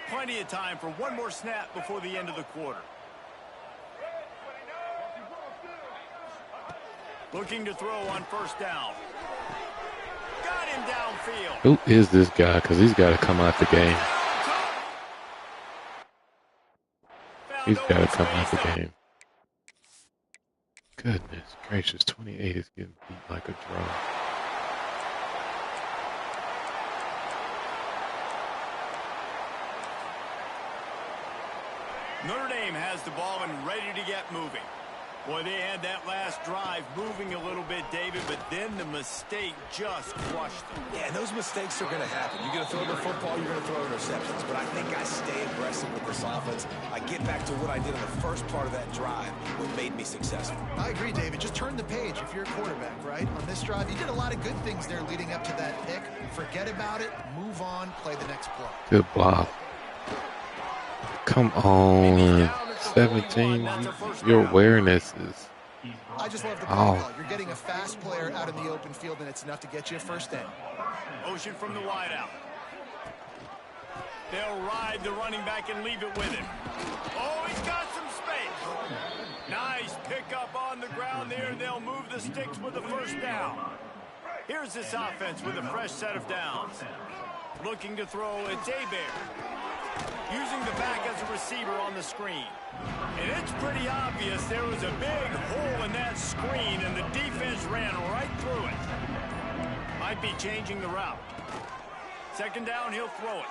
Plenty of time for one more snap before the end of the quarter. Looking to throw on first down. Got him downfield. Who is this guy? Because he's got to come out the game. He's got to come out the game. Goodness gracious, 28 is getting beat like a drum. Notre Dame has the ball and ready to get moving. Boy, they had that last drive moving a little bit, David, but then the mistake just crushed them. Yeah, and those mistakes are going to happen. You're going to throw the football, you're going to throw interceptions. But I think I stay aggressive with this offense. I get back to what I did in the first part of that drive, what made me successful. I agree, David. Just turn the page if you're a quarterback, right? On this drive, you did a lot of good things there leading up to that pick. Forget about it, move on, play the next play. Good block. Come on. 17, your awareness is... I just love the play call. You're getting a fast player out in the open field, and it's enough to get you a first down. Motion from the wideout. They'll ride the running back and leave it with him. Oh, he's got some space. Nice pickup on the ground there. They'll move the sticks with the first down. Here's this offense with a fresh set of downs. Looking to throw, it's Hebert. Using the back as a receiver on the screen. And it's pretty obvious there was a big hole in that screen, and the defense ran right through it. Might be changing the route. 2nd down, he'll throw it.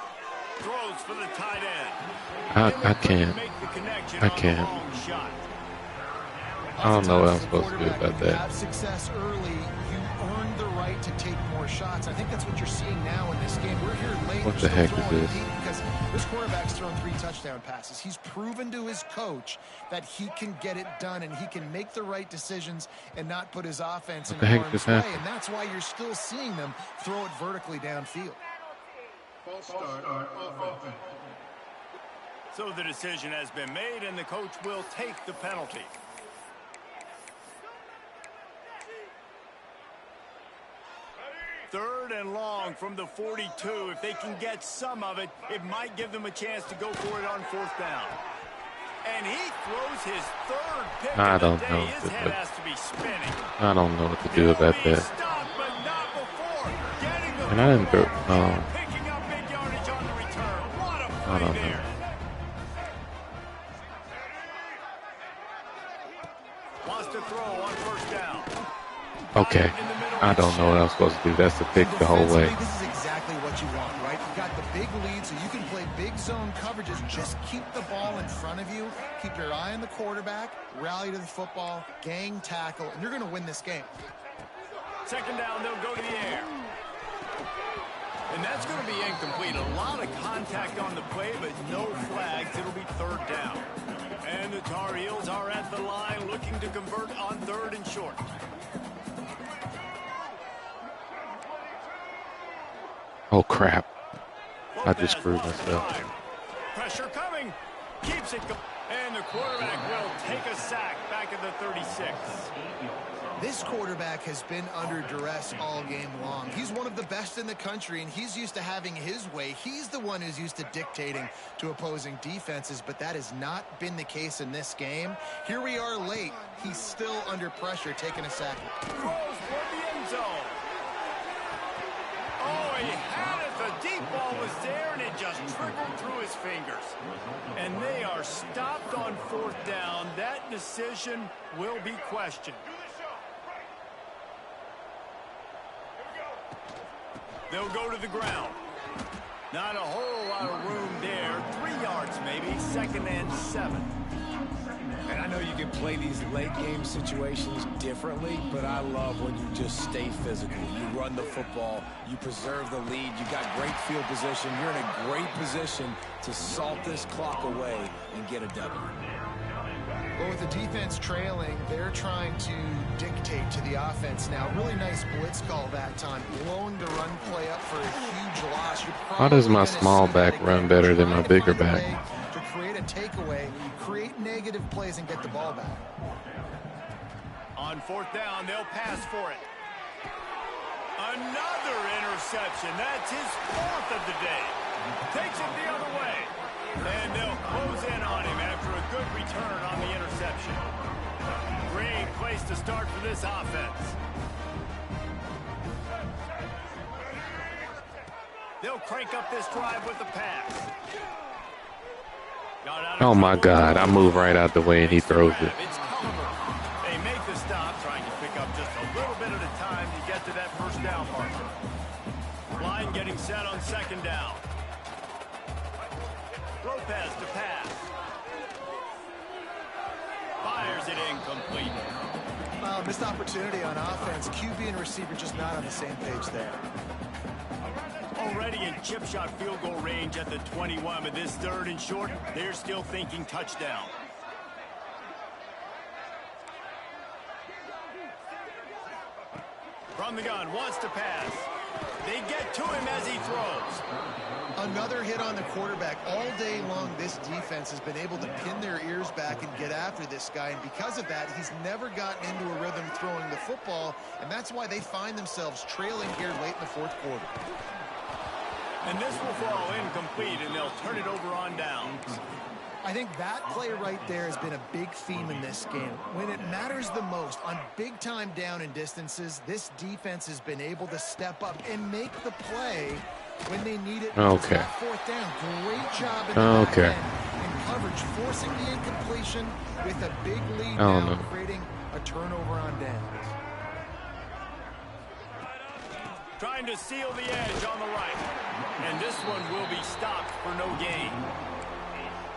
Throws for the tight end. I can't. I can't. I don't know what I'm supposed to do about that. Have success early, you earn the right to take more shots. I think that's what you're seeing now in this game. We're here late. What the heck is this? Because this quarterback's thrown 3 touchdown passes. He's proven to his coach that he can get it done and he can make the right decisions and not put his offense in harm's way. And that's why you're still seeing them throw it vertically downfield. So the decision has been made, and the coach will take the penalty. Third and long from the 42. If they can get some of it, it might give them a chance to go for it on 4th down. And he throws his 3rd pick I of the don't day. know. His head has to be spinning. I don't know what to do about that. Stopped, but not before. Getting the And I didn't throw. picking up big yardage on the return. What a I play don't there. know. Wants to throw on 1st down. Okay. I don't know what I'm supposed to do. That's the pick the whole way. This is exactly what you want, right? You got the big lead, so you can play big zone coverages. Just keep the ball in front of you. Keep your eye on the quarterback. Rally to the football. Gang tackle. And you're going to win this game. Second down, they'll go to the air. And that's going to be incomplete. A lot of contact on the play, but no flags. It'll be third down. And the Tar Heels are at the line looking to convert on third and short. Oh, crap. I just screwed myself. Pressure coming. Keeps it going. And the quarterback will take a sack back at the 36. This quarterback has been under duress all game long. He's one of the best in the country, and he's used to having his way. He's the one who's used to dictating to opposing defenses, but that has not been the case in this game. Here we are late. He's still under pressure, taking a sack. Throws for the end zone. Oh, he had it. The deep ball was there, and it just trickled through his fingers. And they are stopped on fourth down. That decision will be questioned. They'll go to the ground. Not a whole lot of room there. 3 yards maybe. Second and 7. And I know you can play these late game situations differently, but I love when you just stay physical. You run the football, you preserve the lead, you got great field position, you're in a great position to salt this clock away and get a W. Well, with the defense trailing, they're trying to dictate to the offense now. Really nice blitz call that time, blowing the run play up for a huge loss. How does my small back run better than my bigger back? To create a takeaway, create negative plays, and get the ball back. On fourth down, they'll pass for it. Another interception. That's his fourth of the day. Takes it the other way. And they'll close in on him after a good return on the interception. Great place to start for this offense. They'll crank up this drive with the pass. Oh, my God. I move right out the way, and he throws it. It's Culliver. They make the stop, trying to pick up just a little bit at a time to get to that first down marker. Line getting set on second down. Lopez to pass. Fires it incomplete. Missed opportunity on offense. QB and receiver just not on the same page there. Already in chip shot field goal range at the 21, but this third and short, they're still thinking touchdown. From the gun, wants to pass. They get to him as he throws. Another hit on the quarterback. All day long, this defense has been able to pin their ears back and get after this guy, and because of that, he's never gotten into a rhythm throwing the football, and that's why they find themselves trailing here late in the fourth quarter. And this will fall incomplete, and they'll turn it over on downs. I think that play right there has been a big theme in this game. When it matters the most, on big-time down and distances, this defense has been able to step up and make the play when they need it. Okay. Fourth down. Great job in the back end in coverage, forcing the incompletion with a big lead now, creating a turnover on downs. Trying to seal the edge on the right. And this one will be stopped for no gain.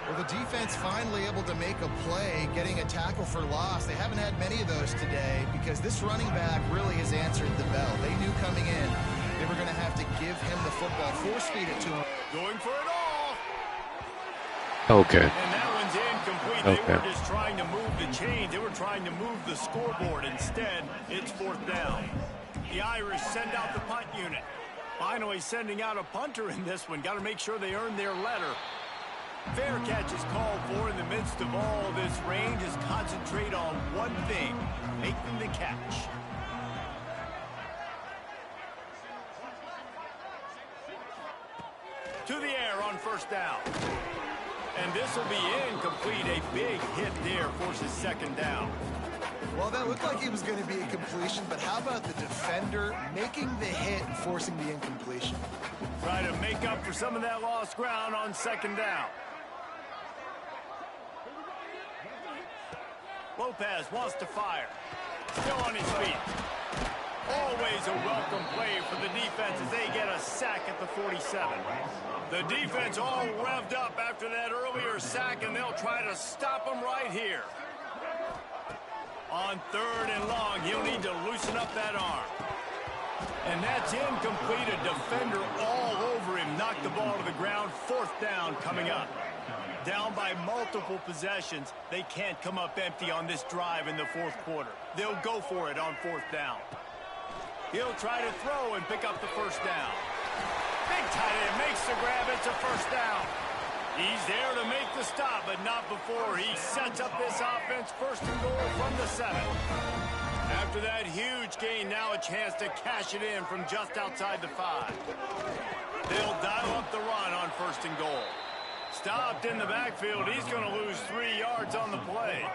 Well, the defense finally able to make a play, getting a tackle for loss. They haven't had many of those today because this running back really has answered the bell. They knew coming in they were going to have to give him the football, force-feed it to him. Going for it all. Okay. And that one's incomplete. They were just trying to move the chains. They were trying to move the scoreboard. Instead, it's fourth down. The Irish send out the punt unit. Finally sending out a punter in this one. Got to make sure they earn their letter. Fair catch is called for in the midst of all this range. Is concentrate on one thing, making the catch. To the air on first down. And this will be incomplete. A big hit there forces second down. Well, that looked like it was going to be a completion, but how about the defender making the hit and forcing the incompletion? Try to make up for some of that lost ground on second down. Lopez wants to fire. Still on his feet. Always a welcome play for the defense as they get a sack at the 47. The defense all revved up after that earlier sack, and they'll try to stop them right here. On third and long, he'll need to loosen up that arm. And that's incomplete. A defender all over him. Knocked the ball to the ground. 4th down coming up. Down by multiple possessions. They can't come up empty on this drive in the 4th quarter. They'll go for it on 4th down. He'll try to throw and pick up the 1st down. Big tight end makes the grab. It's a 1st down. He's there to make the stop, but not before he sets up this offense. 1st and goal from the 7. After that huge gain, now a chance to cash it in from just outside the 5. They'll dial up the run on 1st and goal. Stopped in the backfield. He's going to lose 3 yards on the play.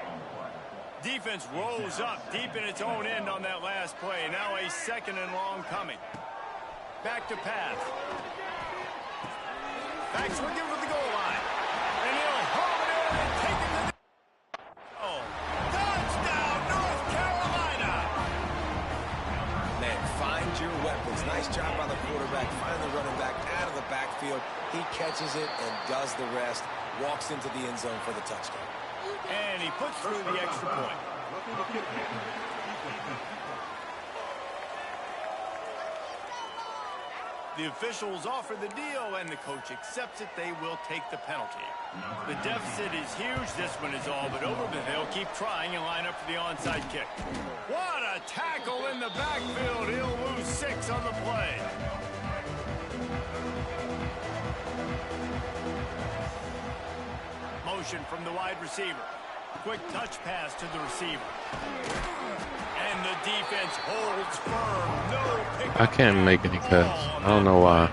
Defense rolls up deep in its own end on that last play. Now a 2nd and long coming. Back to pass. Back swinging for the goal line. And he'll hold it in and take it to the... Oh, touchdown, North Carolina! Man, find your weapons. Nice job by the quarterback. Find the running back out of the backfield. He catches it and does the rest. Walks into the end zone for the touchdown. And he puts through the extra point. The officials offer the deal, and the coach accepts it. They will take the penalty. The deficit is huge. This one is all but over, but they'll keep trying and line up for the onside kick. What a tackle in the backfield. He'll lose 6 on the play. Motion from the wide receiver. Quick touch pass to the receiver. And the defense holds firm. No pick. I can't make any cuts. I don't know why.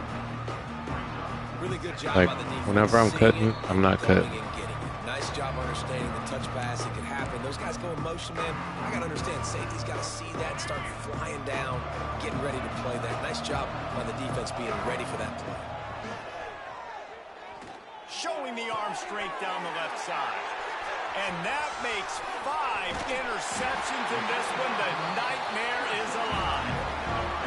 Really good job Like, by the defense. whenever I'm cutting, I'm not cutting. Nice job understanding the touch pass. It could happen. Those guys go in motion, man. I got to understand. Safety's got to see that and start flying down, getting ready to play that. Nice job by the defense being ready for that play. Showing the arm strength down the left side. And that makes 5 interceptions in this one. The nightmare is alive.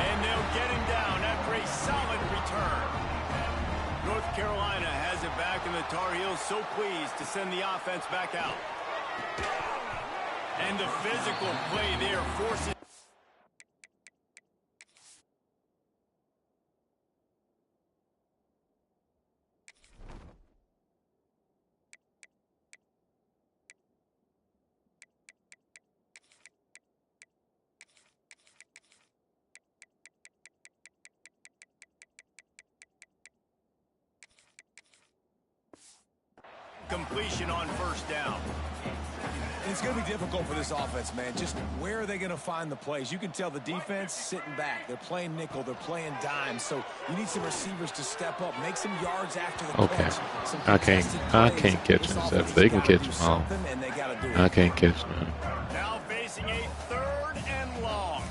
And they'll get him down after a solid return. North Carolina has it back, and the Tar Heels so pleased to send the offense back out. And the physical play there forces... completion on 1st down. It's going to be difficult for this offense, man. Just where are they going to find the plays? You can tell the defense sitting back. They're playing nickel. They're playing dime. So you need some receivers to step up, make some yards after the Okay. catch. I can't catch them. They can catch them all. I can't catch them. Now facing a 3rd and long.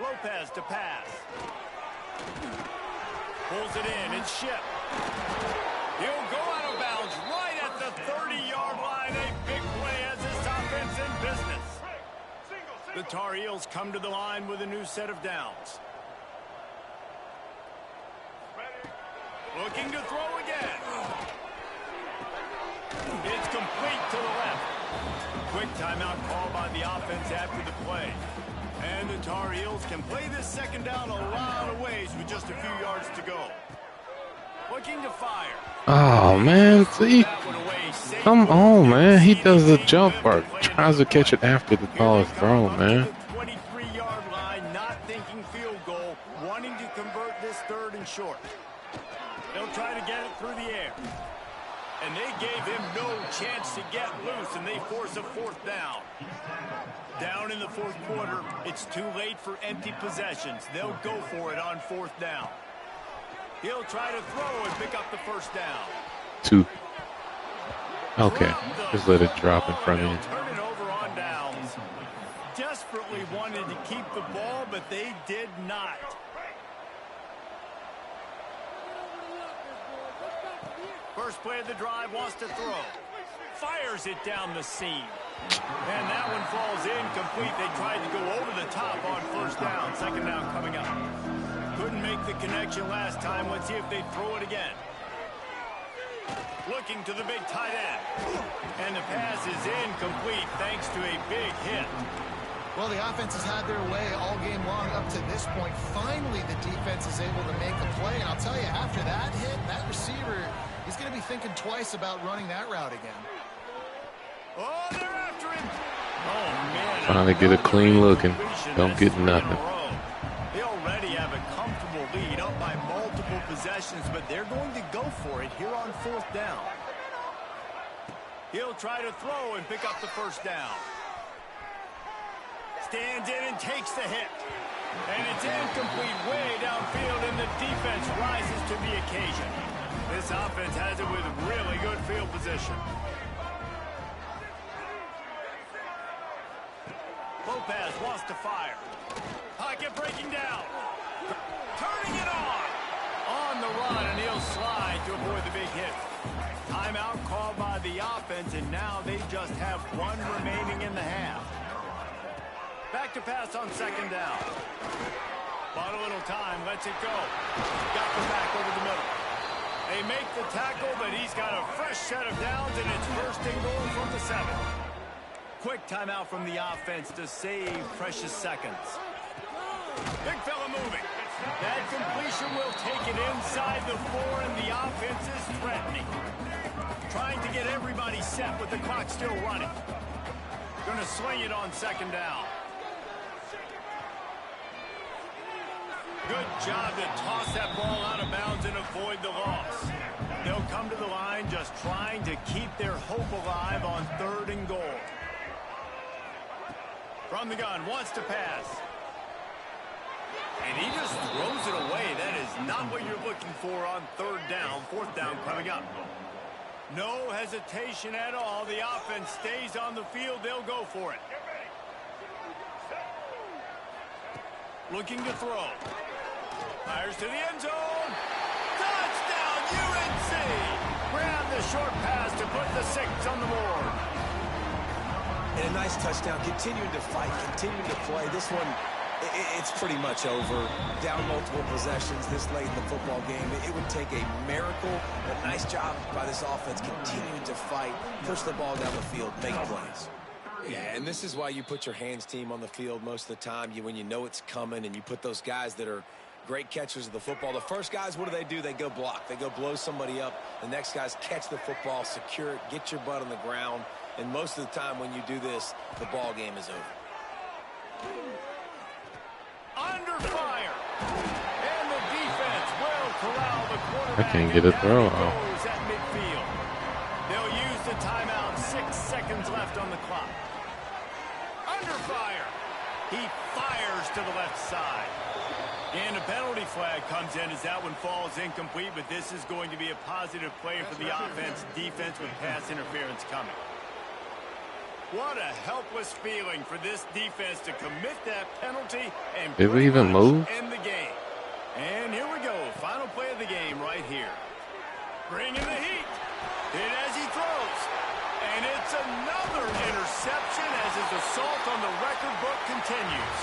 Lopez to pass. Pulls it in. It's Shipp. He'll go out of bounds right at the 30-yard line. A big play as this offense in business. The Tar Heels come to the line with a new set of downs. Looking to throw again. It's complete to the left. Quick timeout call by the offense after the play. And the Tar Heels can play this 2nd down a lot of ways with just a few yards to go. Looking to fire. Oh, man. See? Come on, man. He does the jump work. Tries to catch it after the ball is thrown, man. 23-yard line, not thinking field goal, wanting to convert this 3rd and short. They'll try to get it through the air. And they gave him no chance to get loose, and they force a 4th down. Down in the 4th quarter, it's too late for empty possessions. They'll go for it on 4th down. He'll try to throw and pick up the 1st down. 2. Okay. Just let it drop in front of you. Turn it over on downs. Desperately wanted to keep the ball, but they did not. First play of the drive, wants to throw. Fires it down the seam. And that one falls incomplete. They tried to go over the top on 1st down. 2nd down coming up. Couldn't make the connection last time. Let's see if they throw it again. Looking to the big tight end. And the pass is incomplete thanks to a big hit. Well, the offense has had their way all game long up to this point. Finally, the defense is able to make a play. And I'll tell you, after that hit, that receiver, he's going to be thinking twice about running that route again. Oh, they're after him. Oh, man. Trying to get a clean looking. Don't get nothing. They already have a comfortable lead up by multiple possessions, but they're going to go for it here on 4th down. He'll try to throw and pick up the first down. Stands in and takes the hit. And it's incomplete way downfield, and the defense rises to the occasion. This offense has it with really good field position. Lopez wants to fire. Pocket breaking down. Turning it on the run, and he'll slide to avoid the big hit. Timeout called by the offense, and now they just have one remaining in the half. Back to pass on 2nd down. Bought a little time, lets it go. Got the back over the middle. They make the tackle, but he's got a fresh set of downs, and it's 1st and goal from the 7. Quick timeout from the offense to save precious seconds. Big fella moving. That completion will take it inside the 4, and the offense is threatening. Trying to get everybody set with the clock still running. Going to sling it on 2nd down. Good job to toss that ball out of bounds and avoid the loss. They'll come to the line just trying to keep their hope alive on 3rd and goal. From the gun, wants to pass. And he just throws it away. That is not what you're looking for on 3rd down. 4th down coming up. No hesitation at all. The offense stays on the field. They'll go for it. Looking to throw. Fires to the end zone. Touchdown, UNC! Grab the short pass to put the 6 on the board. And a nice touchdown. Continuing to fight, continuing to play. This one, it's pretty much over. Down multiple possessions this late in the football game. It would take a miracle. A nice job by this offense continuing to fight, push the ball down the field, make plays. Yeah, and this is why you put your hands team on the field most of the time. When you know it's coming, and you put those guys that are great catchers of the football. The first guys, what do? They go block. They go blow somebody up. The next guys catch the football, secure it, get your butt on the ground. And most of the time when you do this, the ball game is over. Under fire. And the defense will corral the quarterback. I can't get a throw off. At midfield. They'll use the timeout. 6 seconds left on the clock. Under fire. He fires to the left side. And a penalty flag comes in as that one falls incomplete, but this is going to be a positive play for the offense. Defense with pass interference coming. What a helpless feeling for this defense to commit that penalty and did we even move? End the game. And here we go. Final play of the game right here. Bring in the heat. Hit as he throws. And it's another interception as his assault on the record book continues.